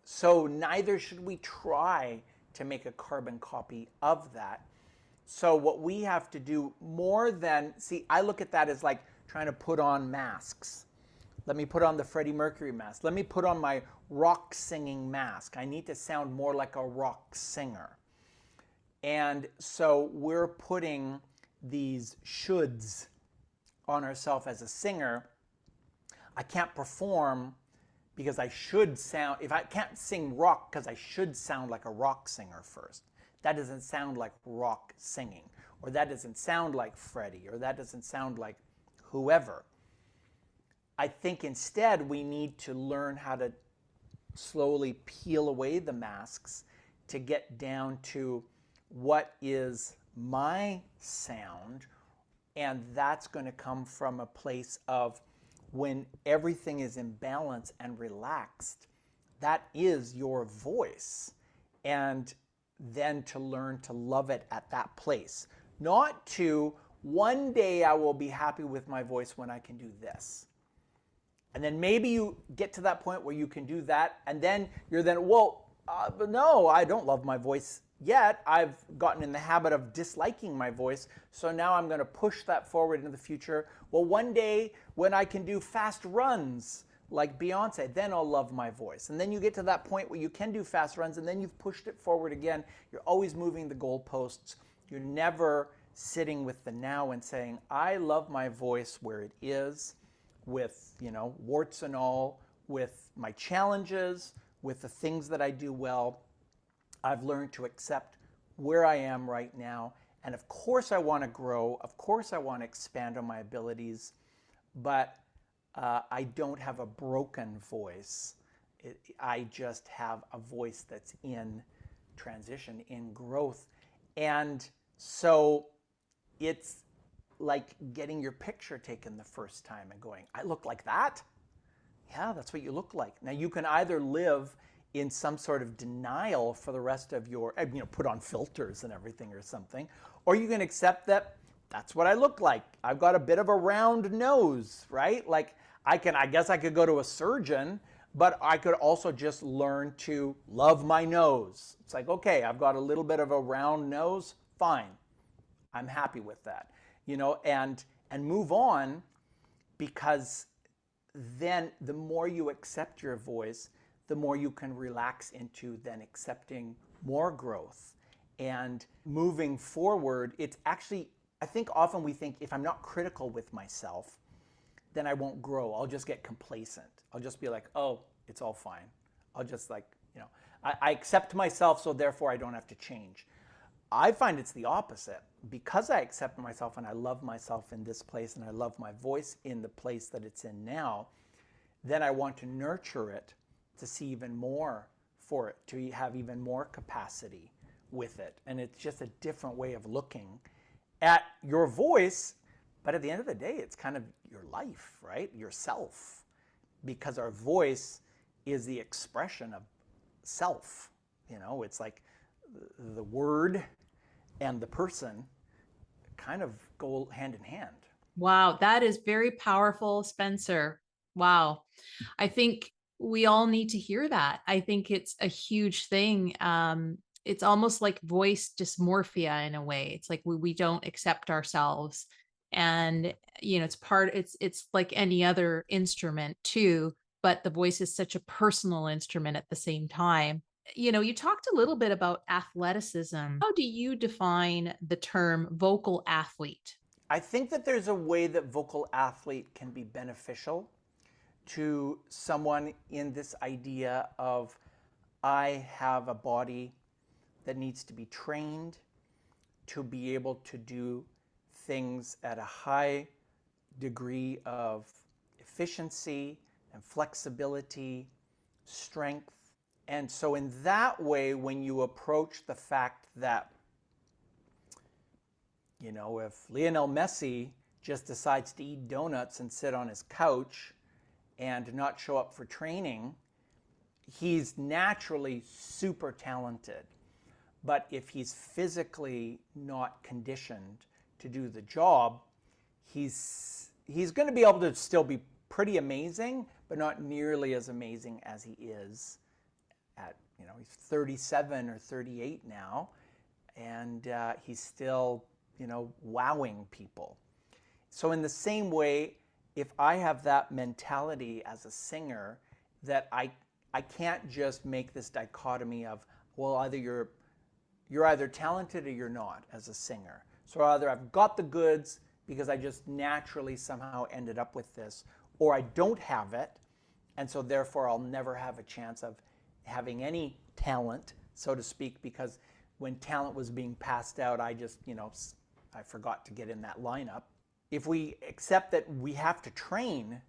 So neither should we try to make a carbon copy of that. So what we have to do more than, see, I look at that as like trying to put on masks. Let me put on the Freddie Mercury mask. Let me put on my rock singing mask. I need to sound more like a rock singer. And so we're putting these shoulds on ourselves as a singer. I can't perform because I should sound, if I can't sing rock because I should sound like a rock singer first. That doesn't sound like rock singing, or that doesn't sound like Freddie, or that doesn't sound like whoever. I think instead we need to learn how to slowly peel away the masks to get down to what is my sound. And that's going to come from a place of, when everything is in balance and relaxed, that is your voice. And then to learn to love it at that place. Not to, one day I will be happy with my voice when I can do this. And then maybe you get to that point where you can do that, and then you're but no, I don't love my voice yet. I've gotten in the habit of disliking my voice, so now I'm going to push that forward into the future. Well, one day when I can do fast runs like Beyonce, then I'll love my voice. And then you get to that point where you can do fast runs, and then you've pushed it forward again. You're always moving the goalposts. You're never sitting with the now and saying, I love my voice where it is, with, warts and all, with my challenges, with the things that I do well. I've learned to accept where I am right now. And of course I want to grow. Of course I want to expand on my abilities. But I don't have a broken voice. I just have a voice that's in transition, in growth. And so it's like getting your picture taken the first time and going, I look like that? Yeah, that's what you look like. Now you can either live in some sort of denial for the rest of your, put on filters and everything or something, or you can accept that that's what I look like. I've got a bit of a round nose, right? Like I guess I could go to a surgeon, but I could also just learn to love my nose. It's like, okay, I've got a little bit of a round nose, fine. I'm happy with that, and move on, because then the more you accept your voice, the more you can relax into then accepting more growth and moving forward. It's actually, I think often we think, if I'm not critical with myself, then I won't grow. I'll just get complacent. I'll just be like, oh, it's all fine. I'll just like, I accept myself, so therefore I don't have to change. I find it's the opposite. Because I accept myself and I love myself in this place and I love my voice in the place that it's in now, then I want to nurture it to see even more for it, to have even more capacity with it. And it's just a different way of looking at your voice. But at the end of the day, it's kind of your life, right? Yourself. Because our voice is the expression of self. It's like the word and the person kind of go hand in hand. Wow, that is very powerful, Spencer. Wow. I think we all need to hear that. I think it's a huge thing. It's almost like voice dysmorphia in a way. It's like we don't accept ourselves. And it's like any other instrument too, but the voice is such a personal instrument at the same time. You talked a little bit about athleticism. How do you define the term vocal athlete? I think that there's a way that vocal athlete can be beneficial to someone in this idea of I have a body that needs to be trained to be able to do things at a high degree of efficiency and flexibility, strength. And so, in that way, when you approach the fact that, if Lionel Messi just decides to eat donuts and sit on his couch and not show up for training, he's naturally super talented. But if he's physically not conditioned to do the job, he's going to be able to still be pretty amazing, but not nearly as amazing as he is at, he's 37 or 38 now, and he's still, wowing people. So in the same way, if I have that mentality as a singer, that I can't just make this dichotomy of, well, either you're either talented or you're not as a singer. So either I've got the goods because I just naturally somehow ended up with this, or I don't have it, and so therefore I'll never have a chance of having any talent, so to speak, because when talent was being passed out, I just, I forgot to get in that lineup. If we accept that we have to train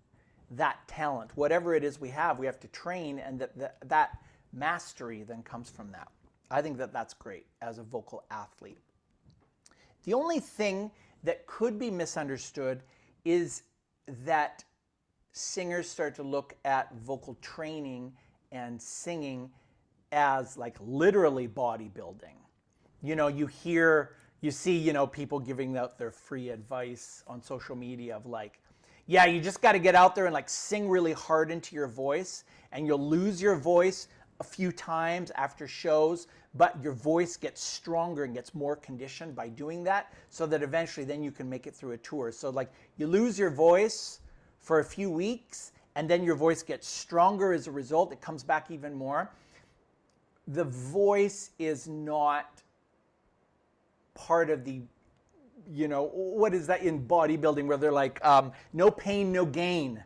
that talent, whatever it is we have to train, and that mastery then comes from that. I think that that's great as a vocal athlete. The only thing that could be misunderstood is that singers start to look at vocal training and singing as like literally bodybuilding. You see, people giving out their free advice on social media of like, yeah, you just got to get out there and like sing really hard into your voice, and you'll lose your voice a few times after shows, but your voice gets stronger and gets more conditioned by doing that, so that eventually then you can make it through a tour. So like you lose your voice for a few weeks, and then your voice gets stronger as a result. It comes back even more. The voice is not part of the, what is that in bodybuilding where they're like, no pain, no gain.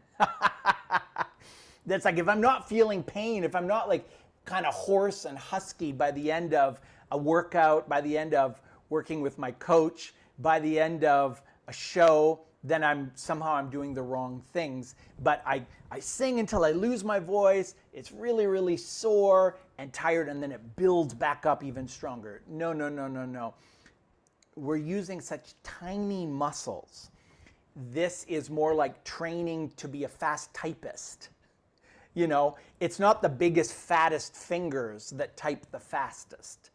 That's like, if I'm not feeling pain, if I'm not like kind of hoarse and husky by the end of a workout, by the end of working with my coach, by the end of a show, then I'm doing the wrong things. But I sing until I lose my voice. It's really, really sore and tired, and then it builds back up even stronger. No, no, no, no, no. We're using such tiny muscles. This is more like training to be a fast typist. It's not the biggest, fattest fingers that type the fastest.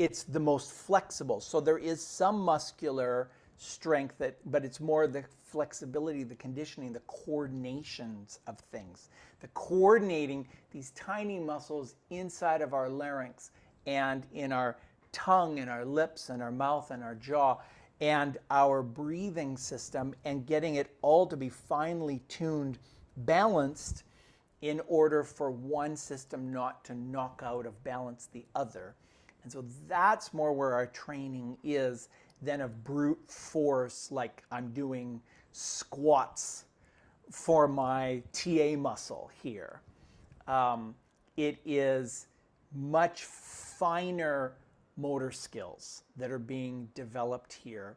It's the most flexible. So there is some muscular strength, but it's more the flexibility, the conditioning, the coordinations of things. The coordinating these tiny muscles inside of our larynx and in our tongue and our lips and our mouth and our jaw and our breathing system, and getting it all to be finely tuned, balanced, in order for one system not to knock out of balance the other. And so that's more where our training is than of brute force, like I'm doing squats for my TA muscle here. Um, it is much finer motor skills that are being developed here.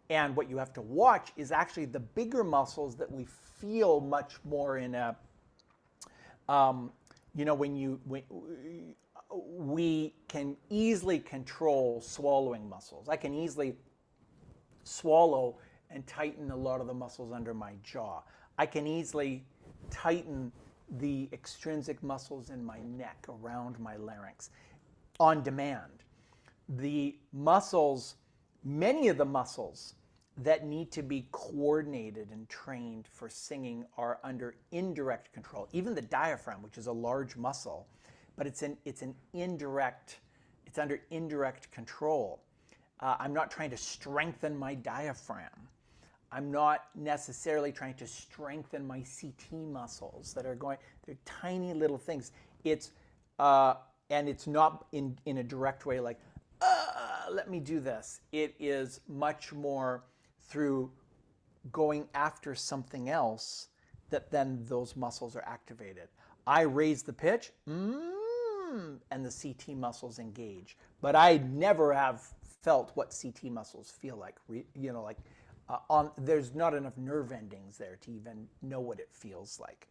And what you have to watch is actually the bigger muscles that we feel much more in a, you know, we can easily control swallowing muscles. I can easily swallow and tighten a lot of the muscles under my jaw. I can easily tighten the extrinsic muscles in my neck around my larynx on demand. The muscles, many of the muscles that need to be coordinated and trained for singing are under indirect control. Even the diaphragm, which is a large muscle, but it's under indirect control. I'm not trying to strengthen my diaphragm. I'm not necessarily trying to strengthen my CT muscles that are going, they're tiny little things. And it's not in a direct way like, let me do this. It is much more through going after something else that then those muscles are activated. I raise the pitch, and the CT muscles engage. But I never have felt what CT muscles feel like. You know, like there's not enough nerve endings there to even know what it feels like.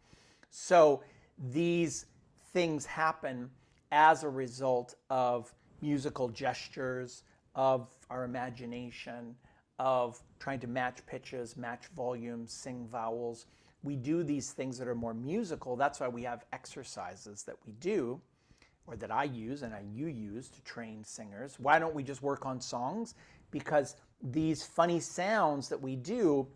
So these things happen as a result of musical gestures, of our imagination, of trying to match pitches, match volumes, sing vowels. We do these things that are more musical. That's why we have exercises that we do, or that I use and you use to train singers. Why don't we just work on songs? Because these funny sounds that we do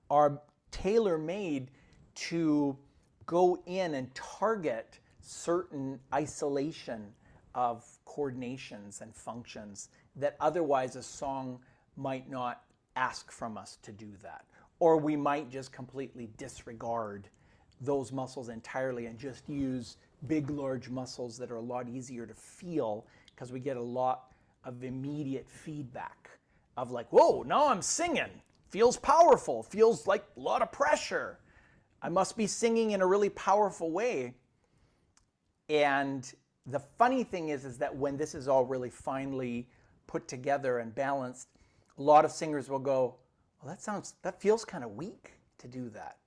are tailor-made to go in and target certain isolation of coordinations and functions that otherwise a song might not ask from us to do that. Or we might just completely disregard those muscles entirely and just use big, large muscles that are a lot easier to feel because we get a lot of immediate feedback of like, whoa, now I'm singing. Feels powerful, feels like a lot of pressure. I must be singing in a really powerful way. And the funny thing is that when this is all really finely put together and balanced, a lot of singers will go, well, that feels kind of weak to do that.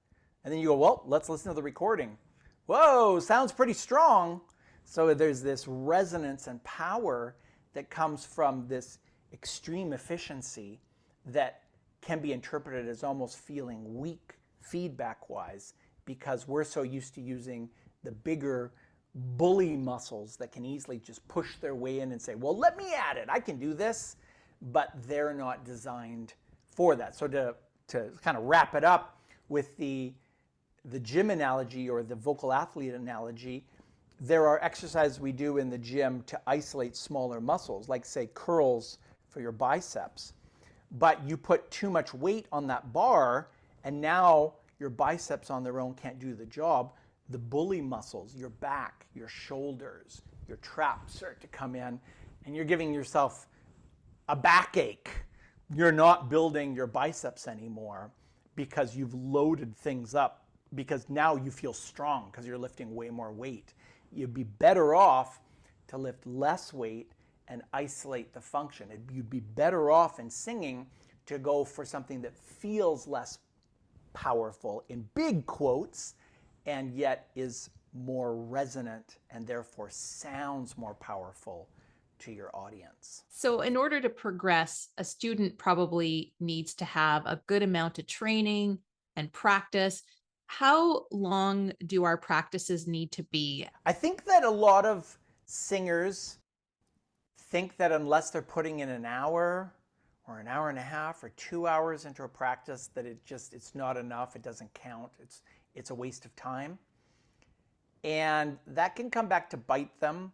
And then you go, well, let's listen to the recording. Whoa, sounds pretty strong. So there's this resonance and power that comes from this extreme efficiency that can be interpreted as almost feeling weak feedback-wise because we're so used to using the bigger bully muscles that can easily just push their way in and say, well, let me at it. I can do this. But they're not designed for that. So to kind of wrap it up with the gym analogy or the vocal athlete analogy, there are exercises we do in the gym to isolate smaller muscles, like say curls for your biceps. But you put too much weight on that bar, and now your biceps on their own can't do the job. The bully muscles, your back, your shoulders, your traps start to come in, and you're giving yourself a backache. You're not building your biceps anymore because you've loaded things up, because now you feel strong because you're lifting way more weight. You'd be better off to lift less weight and isolate the function. You'd be better off in singing to go for something that feels less powerful in big quotes and yet is more resonant and therefore sounds more powerful to your audience. So, in order to progress, a student probably needs to have a good amount of training and practice. How long do our practices need to be? I think that a lot of singers think that unless they're putting in an hour or an hour and a half or 2 hours into a practice, that it's not enough, it doesn't count, it's a waste of time. And that can come back to bite them,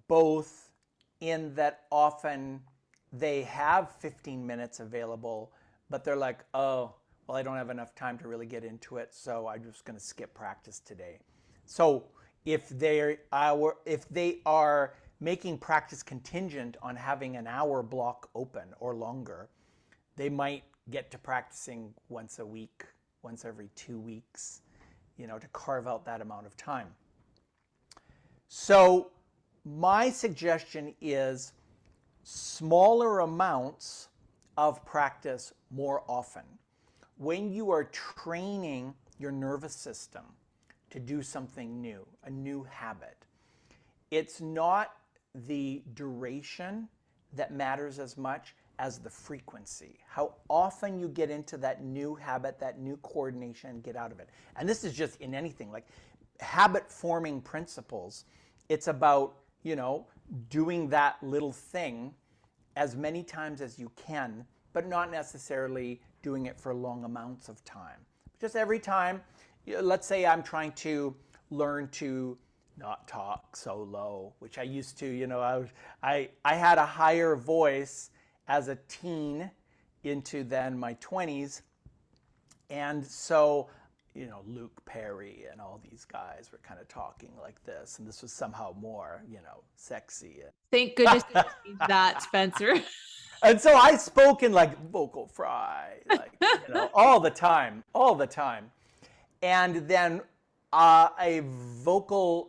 both in that often they have 15 minutes available, but they're like, oh, well, I don't have enough time to really get into it, so I'm just going to skip practice today. So if they are making practice contingent on having an hour block open or longer, they might get to practicing once a week once every 2 weeks, to carve out that amount of time. So my suggestion is smaller amounts of practice more often. When you are training your nervous system to do something new, a new habit, it's not the duration that matters as much as the frequency. How often you get into that new habit, that new coordination, get out of it. And this is just in anything, like habit forming principles. It's about, doing that little thing as many times as you can, but not necessarily doing it for long amounts of time. Just every time, let's say I'm trying to learn to not talk so low, which I used to, I had a higher voice as a teen into then my 20s. And so, Luke Perry and all these guys were kind of talking like this, and this was somehow more, sexy. Thank goodness you changed that, Spencer. And so I spoke in like vocal fry, like, all the time, all the time. And then a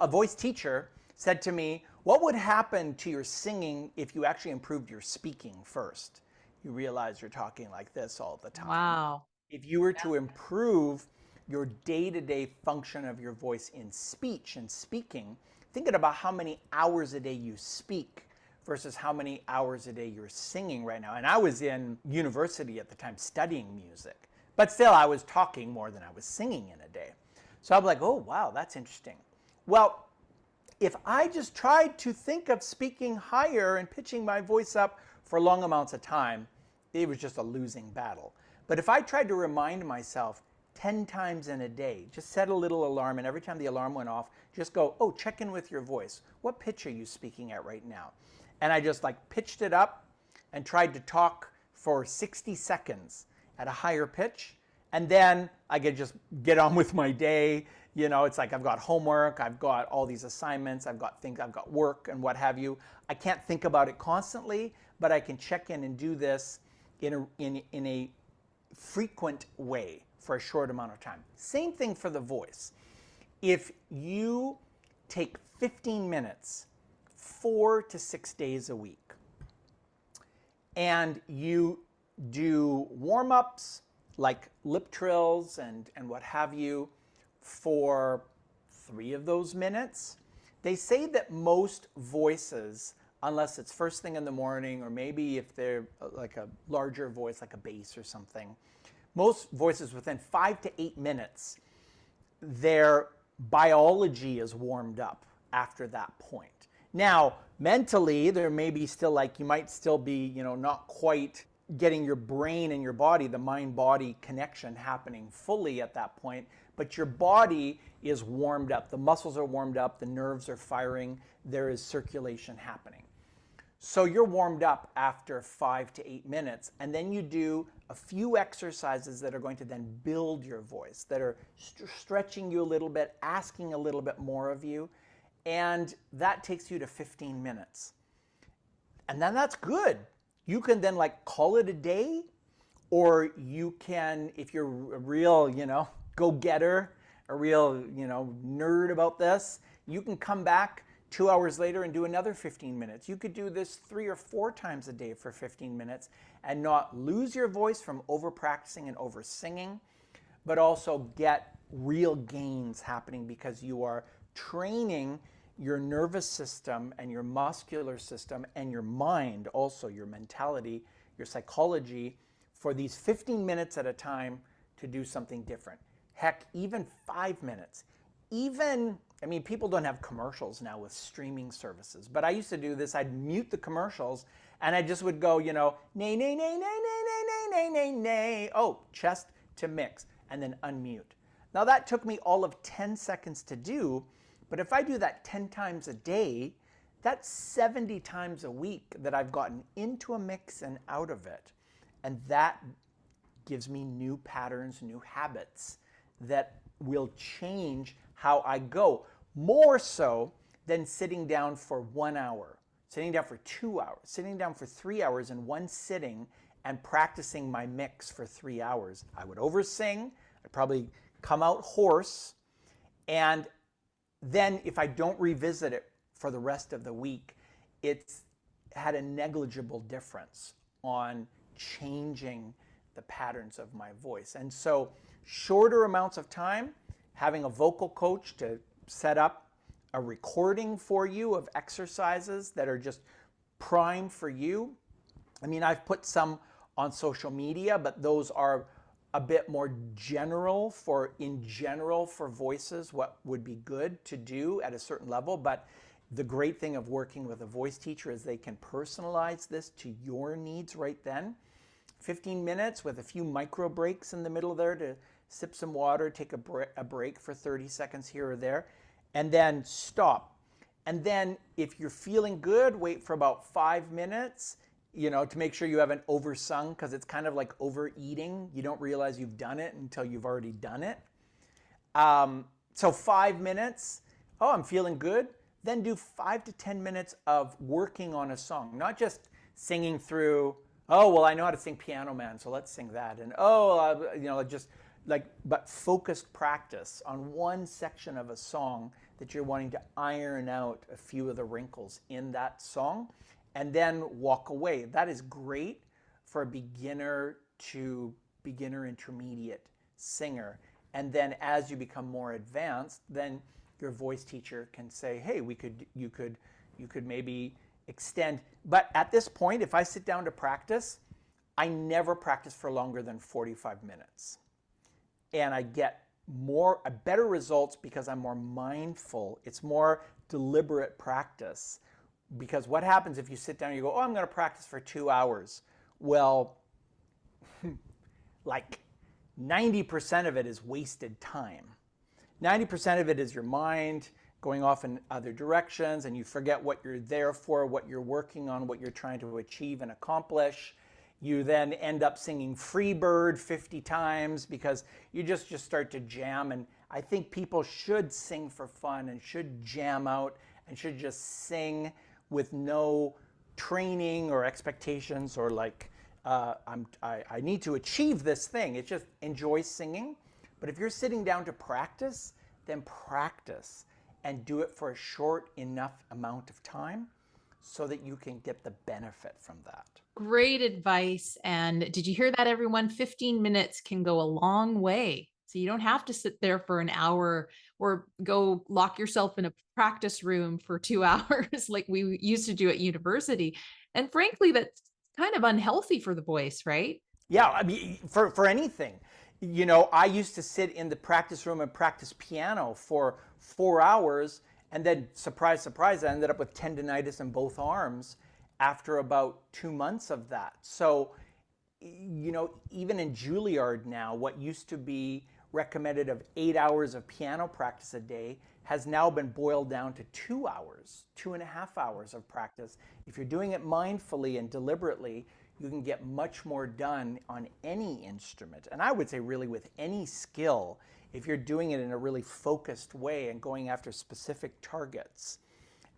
voice teacher said to me, what would happen to your singing if you actually improved your speaking first? You realize you're talking like this all the time. Wow. If you were to improve your day-to-day function of your voice in speech and speaking, thinking about how many hours a day you speak versus how many hours a day you're singing right now. And I was in university at the time studying music, but still I was talking more than I was singing in a day. So I'm like, oh, wow, that's interesting. Well, if I just tried to think of speaking higher and pitching my voice up for long amounts of time, it was just a losing battle. But if I tried to remind myself 10 times in a day, just set a little alarm, and every time the alarm went off, just go, oh, check in with your voice. What pitch are you speaking at right now? And I just like pitched it up and tried to talk for 60 seconds at a higher pitch. And then I could just get on with my day. It's like I've got homework, I've got all these assignments, I've got things, I've got work and what have you. I can't think about it constantly, but I can check in and do this in a frequent way for a short amount of time. Same thing for the voice. If you take 15 minutes 4 to 6 days a week and you do warm-ups like lip trills and what have you for 3 of those minutes, they say that most voices, unless it's first thing in the morning or maybe if they're like a larger voice like a bass or something, most voices within 5 to 8 minutes, their biology is warmed up after that point. Now, mentally, there may be still you might still be, not quite getting your brain and your body, the mind-body connection happening fully at that point, but your body is warmed up. The muscles are warmed up, the nerves are firing, there is circulation happening. So you're warmed up after 5 to 8 minutes, and then you do a few exercises that are going to then build your voice, that are stretching you a little bit, asking a little bit more of you, and that takes you to 15 minutes. And then that's good. You can then call it a day, or you can, if you're a real, go-getter, a real, nerd about this, you can come back 2 hours later and do another 15 minutes. You could do this 3 or 4 times a day for 15 minutes and not lose your voice from over-practicing and over-singing, but also get real gains happening because you are training your nervous system and your muscular system and your mind, also your mentality, your psychology, for these 15 minutes at a time to do something different. Heck, even 5 minutes. People don't have commercials now with streaming services, but I used to do this. I'd mute the commercials and I just would go, nay, nay, nay, nay, nay, nay, nay, nay, nay, nay. Oh, chest to mix, and then unmute. Now that took me all of 10 seconds to do, but if I do that 10 times a day, that's 70 times a week that I've gotten into a mix and out of it. And that gives me new patterns, new habits that will change how I go, more so than sitting down for 1 hour, sitting down for 2 hours, sitting down for 3 hours in one sitting and practicing my mix for 3 hours. I would oversing, I probably come out hoarse. And then if I don't revisit it for the rest of the week, it's had a negligible difference on changing the patterns of my voice. And so, shorter amounts of time, having a vocal coach to set up a recording for you of exercises that are just prime for you. I mean, I've put some on social media, but those are a bit more general for, in general, for voices, what would be good to do at a certain level. But the great thing of working with a voice teacher is they can personalize this to your needs right then. 15 minutes with a few micro breaks in the middle there to sip some water, take a break for 30 seconds here or there, and then stop. And then if you're feeling good, wait for about 5 minutes, to make sure you haven't oversung, because it's kind of like overeating. You don't realize you've done it until you've already done it. So 5 minutes, oh, I'm feeling good. Then do 5 to 10 minutes of working on a song, not just singing through, oh, well, I know how to sing Piano Man, so let's sing that. And just like, but focused practice on one section of a song that you're wanting to iron out a few of the wrinkles in that song, and then walk away. That is great for a beginner to beginner intermediate singer. And then as you become more advanced, then your voice teacher can say, hey, you could maybe extend. But at this point, if I sit down to practice, I never practice for longer than 45 minutes. And I get better results because I'm more mindful. It's more deliberate practice. Because what happens if you sit down and you go, oh, I'm going to practice for 2 hours? Well, like 90% of it is wasted time. 90% of it is your mind going off in other directions, and you forget what you're there for, what you're working on, what you're trying to achieve and accomplish. You then end up singing Freebird 50 times because you just start to jam. And I think people should sing for fun and should jam out and should just sing with no training or expectations or like, I need to achieve this thing. It's just enjoy singing. But if you're sitting down to practice, then practice and do it for a short enough amount of time so that you can get the benefit from that. Great advice. And did you hear that, everyone? 15 minutes can go a long way. So you don't have to sit there for an hour or go lock yourself in a practice room for 2 hours like we used to do at university. And frankly, that's kind of unhealthy for the voice, right? Yeah, I mean, for anything. I used to sit in the practice room and practice piano for 4 hours, and then, surprise, surprise, I ended up with tendonitis in both arms after about 2 months of that. So, even in Juilliard now, what used to be recommended of 8 hours of piano practice a day has now been boiled down to 2 hours, 2.5 hours of practice. If you're doing it mindfully and deliberately, you can get much more done on any instrument. And I would say really with any skill, if you're doing it in a really focused way and going after specific targets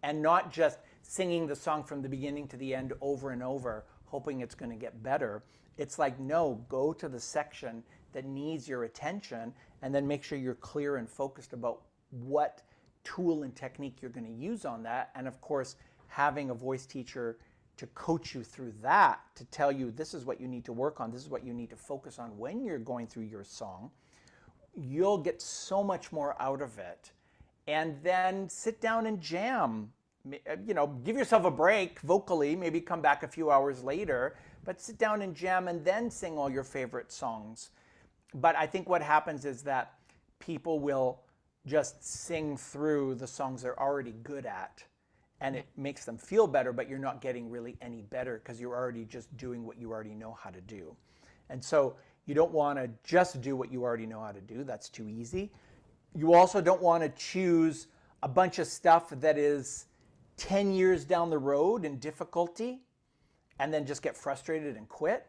and not just singing the song from the beginning to the end over and over, hoping it's going to get better. It's like, no, go to the section that needs your attention and then make sure you're clear and focused about what tool and technique you're going to use on that. And of course, having a voice teacher to coach you through that, to tell you this is what you need to work on, this is what you need to focus on when you're going through your song, you'll get so much more out of it. And then sit down and jam. Give yourself a break vocally, maybe come back a few hours later, but sit down and jam and then sing all your favorite songs. But I think what happens is that people will just sing through the songs they're already good at, and it makes them feel better, but you're not getting really any better because you're already just doing what you already know how to do. And so you don't want to just do what you already know how to do. That's too easy. You also don't want to choose a bunch of stuff that is 10 years down the road in difficulty and then just get frustrated and quit.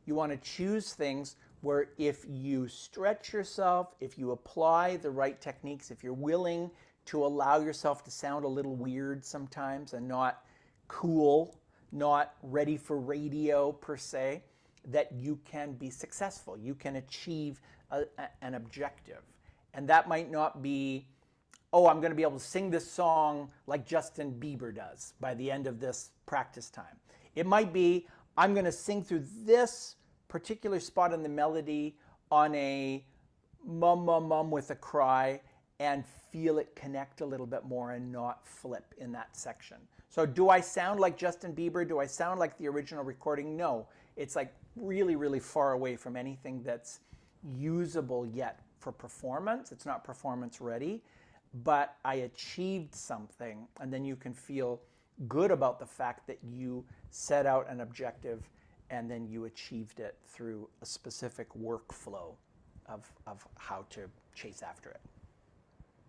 You want to choose things where if you stretch yourself, if you apply the right techniques, if you're willing to allow yourself to sound a little weird sometimes and not cool, not ready for radio per se, that you can be successful. You can achieve an objective. And that might not be, oh, I'm going to be able to sing this song like Justin Bieber does by the end of this practice time. It might be, I'm going to sing through this particular spot in the melody on a mum, mum, mum with a cry and feel it connect a little bit more and not flip in that section. So do I sound like Justin Bieber? Do I sound like the original recording? No. It's like really, really far away from anything that's usable yet for performance. It's not performance ready, but I achieved something, and then you can feel good about the fact that you set out an objective and then you achieved it through a specific workflow of how to chase after it.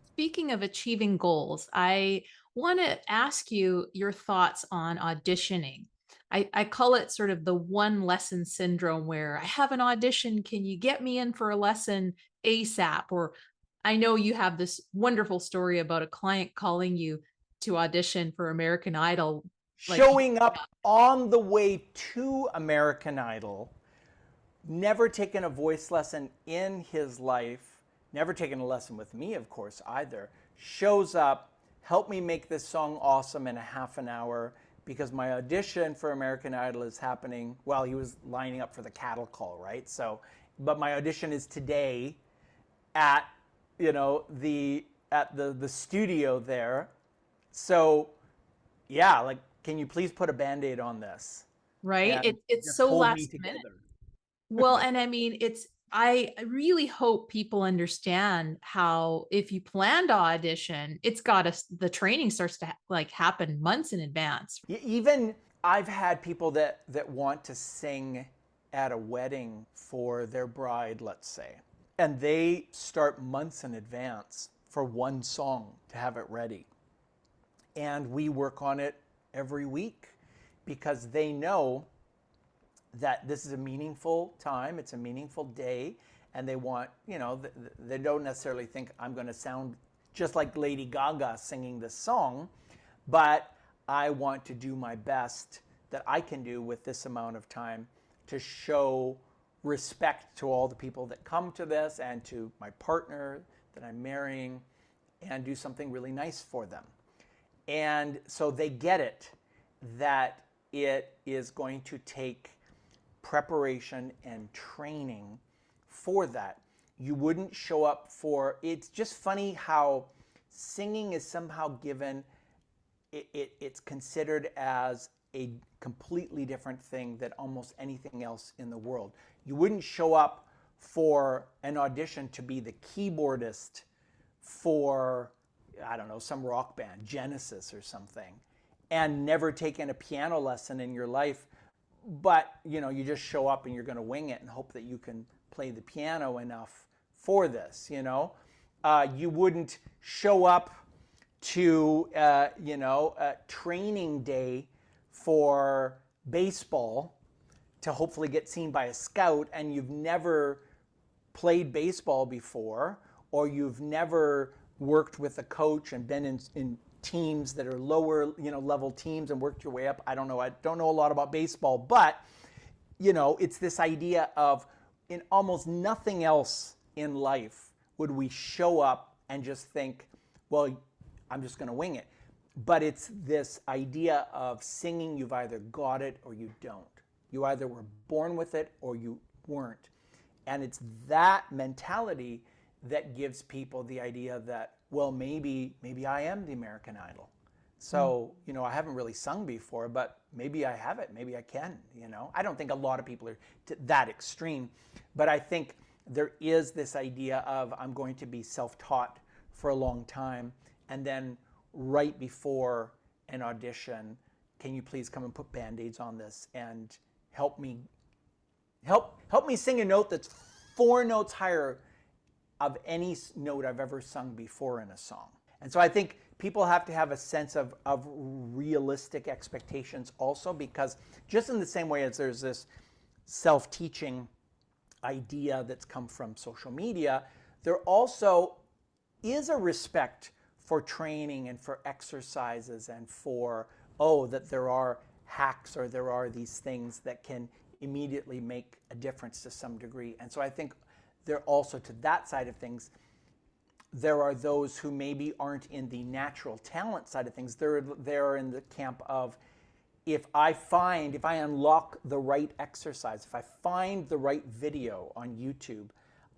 Speaking of achieving goals, I want to ask you your thoughts on auditioning. I call it sort of the one lesson syndrome where I have an audition. Can you get me in for a lesson ASAP? Or I know you have this wonderful story about a client calling you to audition for American Idol. Like, Showing up on the way to American Idol, never taken a voice lesson in his life, never taken a lesson with me, of course, either, shows up, help me make this song awesome in a half an hour because my audition for American Idol is happening while he was lining up for the cattle call, right? So, but my audition is today at, the studio there. So, yeah, like, can you please put a Band-Aid on this? right? And It's just so hold me last minute. together. Well, and I mean, I really hope people understand how if you plan to audition, it's got to, the training starts to like happen months in advance. Even I've had people that want to sing at a wedding for their bride, let's say, and they start months in advance for one song to have it ready. And we work on it every week because they know that this is a meaningful time, it's a meaningful day, and they want, they don't necessarily think I'm going to sound just like Lady Gaga singing this song, but I want to do my best that I can do with this amount of time to show respect to all the people that come to this and to my partner that I'm marrying and do something really nice for them. And so they get it that it is going to take preparation and training for that. You wouldn't show up for, it's just funny how singing is somehow given, it's considered as a completely different thing than almost anything else in the world. You wouldn't show up for an audition to be the keyboardist for, I don't know, some rock band, Genesis or something, and never taken a piano lesson in your life, but you just show up and you're going to wing it and hope that you can play the piano enough for this. You wouldn't show up to a training day for baseball to hopefully get seen by a scout, and you've never played baseball before, or you've never worked with a coach and been in teams that are lower, level teams and worked your way up. I don't know. I don't know a lot about baseball, but it's this idea of in almost nothing else in life would we show up and just think, well, I'm just going to wing it. But it's this idea of singing, you've either got it or you don't. You either were born with it or you weren't. And it's that mentality that gives people the idea that, well, maybe I am the American Idol. So, I haven't really sung before, but maybe I have it. Maybe I can, I don't think a lot of people are to that extreme, but I think there is this idea of I'm going to be self-taught for a long time, and then right before an audition, can you please come and put Band-Aids on this and help me sing a note that's 4 notes higher of any note I've ever sung before in a song. And so I think people have to have a sense of realistic expectations also, because just in the same way as there's this self-teaching idea that's come from social media, there also is a respect for training and for exercises and for, that there are hacks or there are these things that can immediately make a difference to some degree. And so I think there also, to that side of things, there are those who maybe aren't in the natural talent side of things. They're in the camp of, if I unlock the right exercise, if I find the right video on YouTube,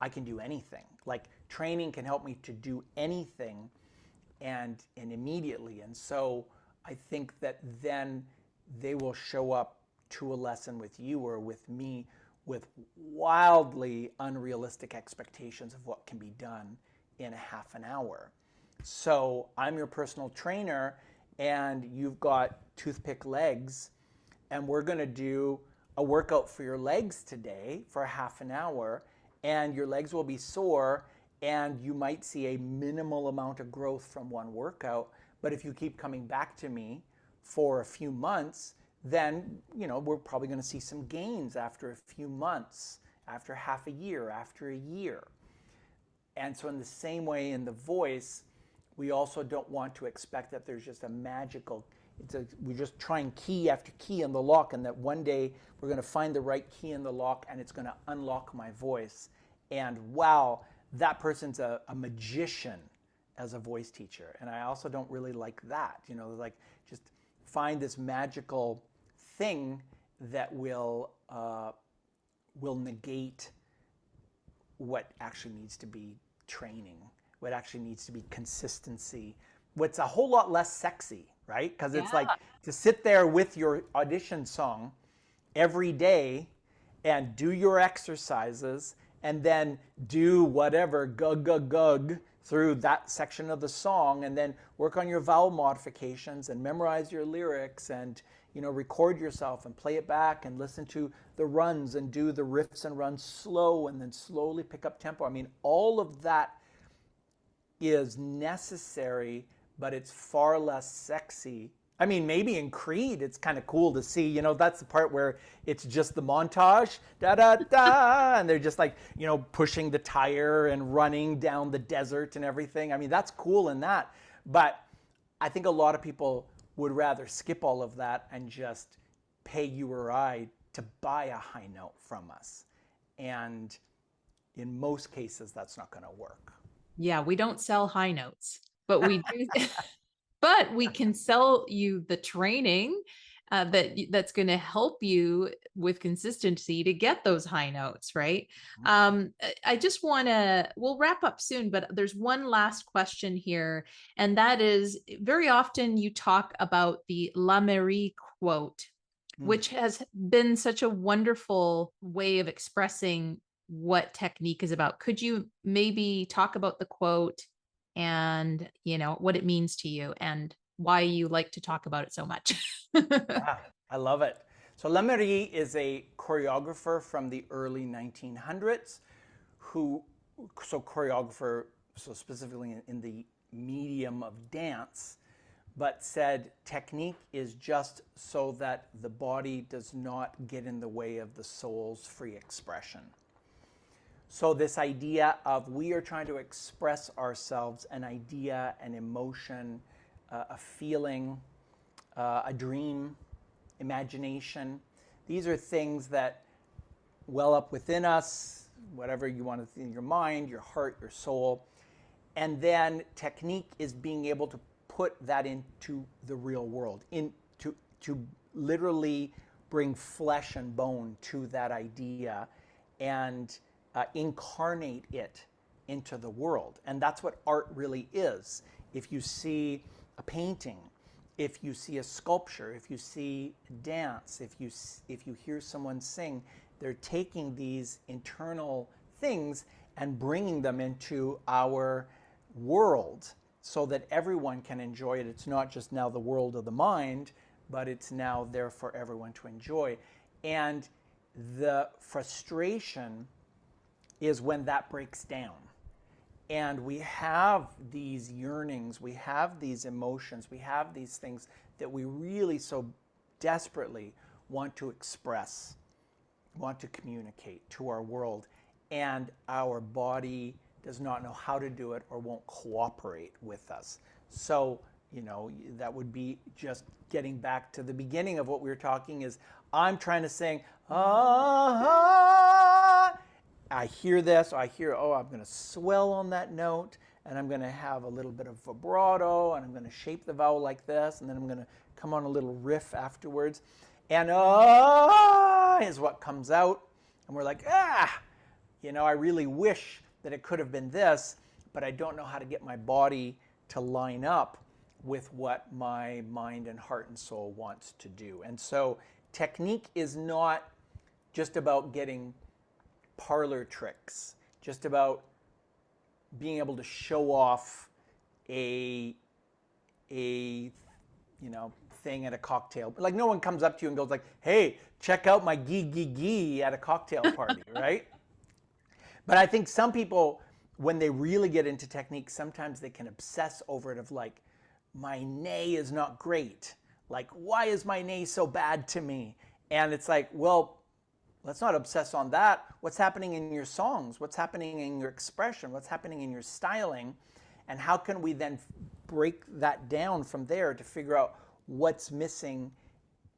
I can do anything. Like, training can help me to do anything, and immediately. And so I think that then they will show up to a lesson with you or with me with wildly unrealistic expectations of what can be done in a half an hour. So I'm your personal trainer, and you've got toothpick legs, and we're going to do a workout for your legs today for half an hour, and your legs will be sore, and you might see a minimal amount of growth from one workout. But if you keep coming back to me for a few months, then we're probably going to see some gains after a few months, after half a year, after a year. And so in the same way in the voice, we also don't want to expect that there's just a magical, we just trying key after key in the lock, and that one day we're going to find the right key in the lock and it's going to unlock my voice. And wow, that person's a magician as a voice teacher. And I also don't really like that, like, just find this magical thing that will negate what actually needs to be training, what actually needs to be consistency, what's a whole lot less sexy, right? Because it's like, Yeah. to sit there with your audition song every day and do your exercises and then do whatever gug gug gug through that section of the song, and then work on your vowel modifications and memorize your lyrics, and record yourself and play it back and listen to the runs and do the riffs and runs slow and then slowly pick up tempo. I mean, all of that is necessary, but it's far less sexy. I mean, maybe in Creed, it's kind of cool to see, that's the part where it's just the montage, da da da, and they're just like, pushing the tire and running down the desert and everything. I mean, that's cool in that. But I think a lot of people would rather skip all of that and just pay you or I to buy a high note from us. And in most cases, that's not going to work. Yeah, we don't sell high notes, but we do but we can sell you the training that's going to help you with consistency to get those high notes, right? I just want to, we'll wrap up soon, but there's one last question here. And that is, very often you talk about the La Marie quote, Mm. which has been such a wonderful way of expressing what technique is about. Could you maybe talk about the quote and, what it means to you and why you like to talk about it so much? Yeah, I love it. So Lemery is a choreographer from the early 1900s choreographer, so specifically in the medium of dance, but said technique is just so that the body does not get in the way of the soul's free expression. So this idea of, we are trying to express ourselves, an idea, an emotion, a feeling, a dream, imagination. These are things that well up within us, whatever you want to think in your mind, your heart, your soul. And then technique is being able to put that into the real world, to literally bring flesh and bone to that idea and incarnate it into the world. And that's what art really is. If you see a painting, if you see a sculpture, if you see dance, if you hear someone sing, they're taking these internal things and bringing them into our world so that everyone can enjoy it. It's not just now the world of the mind, but it's now there for everyone to enjoy. And the frustration is when that breaks down. And we have these yearnings, we have these emotions, we have these things that we really so desperately want to express, want to communicate to our world. And our body does not know how to do it or won't cooperate with us. So, that would be just getting back to the beginning of what we were talking is, I'm trying to sing, ah, I hear this, I hear, oh, I'm going to swell on that note, and I'm going to have a little bit of vibrato, and I'm going to shape the vowel like this, and then I'm going to come on a little riff afterwards. And is what comes out. And we're like, I really wish that it could have been this, but I don't know how to get my body to line up with what my mind and heart and soul wants to do. And so technique is not just about getting parlor tricks, just about being able to show off a thing at a cocktail. Like no one comes up to you and goes like, "Hey, check out my gee gee gee at a cocktail party," right? But I think some people, when they really get into technique, sometimes they can obsess over it of like, my nay is not great. Like, why is my nay so bad to me? And it's like, well, let's not obsess on that. What's happening in your songs? What's happening in your expression? What's happening in your styling? And how can we then break that down from there to figure out what's missing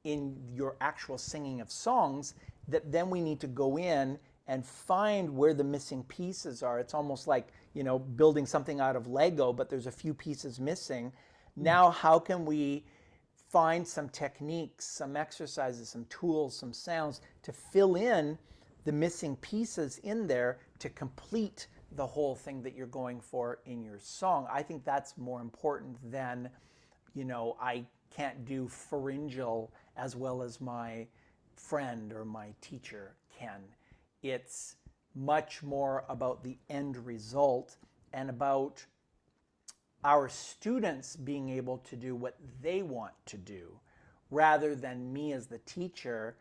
in your actual singing of songs, that then we need to go in and find where the missing pieces are. It's almost like, building something out of Lego, but there's a few pieces missing. Now, how can we find some techniques, some exercises, some tools, some sounds to fill in the missing pieces in there to complete the whole thing that you're going for in your song? I think that's more important than, I can't do pharyngeal as well as my friend or my teacher can. It's much more about the end result and about our students being able to do what they want to do, rather than me as the teacher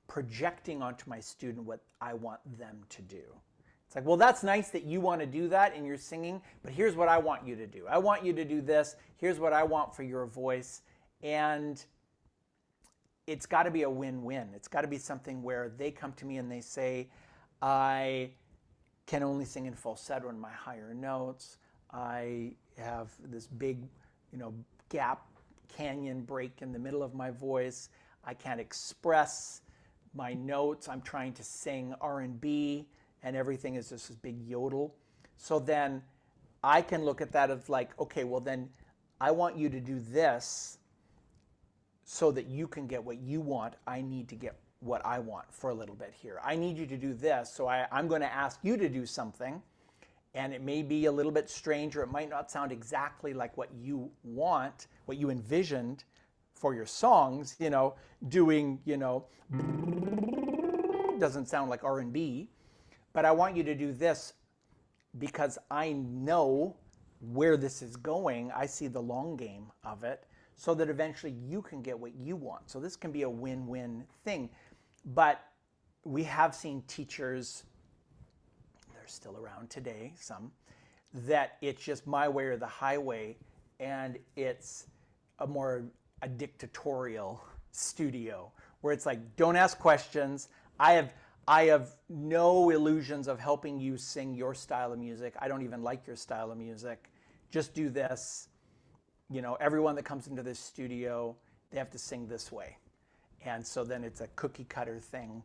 projecting onto my student what I want them to do. It's like, well, that's nice that you want to do that in your singing, but here's what I want you to do. I want you to do this. Here's what I want for your voice. And it's got to be a win-win. It's got to be something where they come to me and they say, I can only sing in falsetto in my higher notes. I have this big, gap, canyon break in the middle of my voice. I can't express my notes. I'm trying to sing R&B, and everything is just this big yodel. So then I can look at that as like, okay, well then I want you to do this so that you can get what you want. I need to get what I want for a little bit here. I need you to do this, so I'm going to ask you to do something, and it may be a little bit strange, or it might not sound exactly like what you want, what you envisioned for your songs. Doing, doesn't sound like R&B, but I want you to do this because I know where this is going. I see the long game of it, so that eventually you can get what you want. So this can be a win-win thing. But we have seen teachers, they're still around today, some, that it's just my way or the highway, and it's a dictatorial studio where it's like, don't ask questions. I have no illusions of helping you sing your style of music. I don't even like your style of music. Just do this. Everyone that comes into this studio, they have to sing this way. And so then it's a cookie cutter thing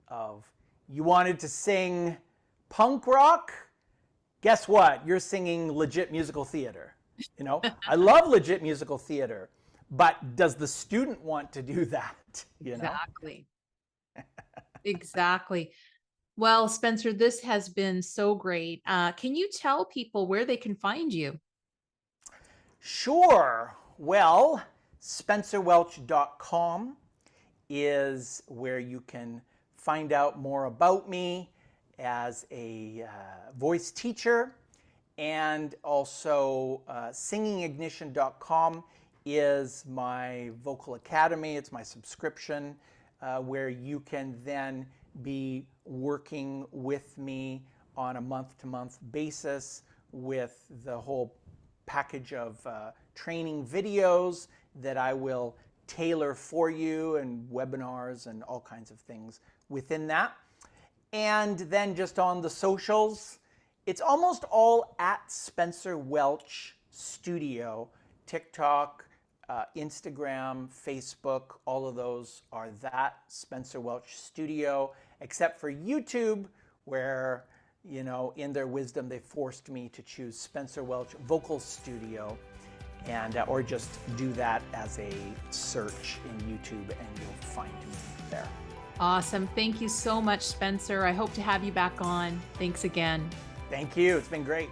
of, you wanted to sing punk rock? Guess what? You're singing legit musical theater. I love legit musical theater, but does the student want to do that? Exactly. Exactly. Well, Spencer, this has been so great. Can you tell people where they can find you? Sure. Well, spencerwelch.com is where you can find out more about me as a voice teacher. And also singingignition.com is my vocal academy. It's my subscription where you can then be working with me on a month-to-month basis with the whole package of training videos that I will tailor for you, and webinars and all kinds of things within that. And then just on the socials, it's almost all at Spencer Welch Studio. TikTok, Instagram, Facebook, all of those are that Spencer Welch Studio, except for YouTube, where, in their wisdom, they forced me to choose Spencer Welch Vocal Studio, and or just do that as a search in YouTube, and you'll find me there. Awesome. Thank you so much, Spencer. I hope to have you back on. Thanks again. Thank you. It's been great.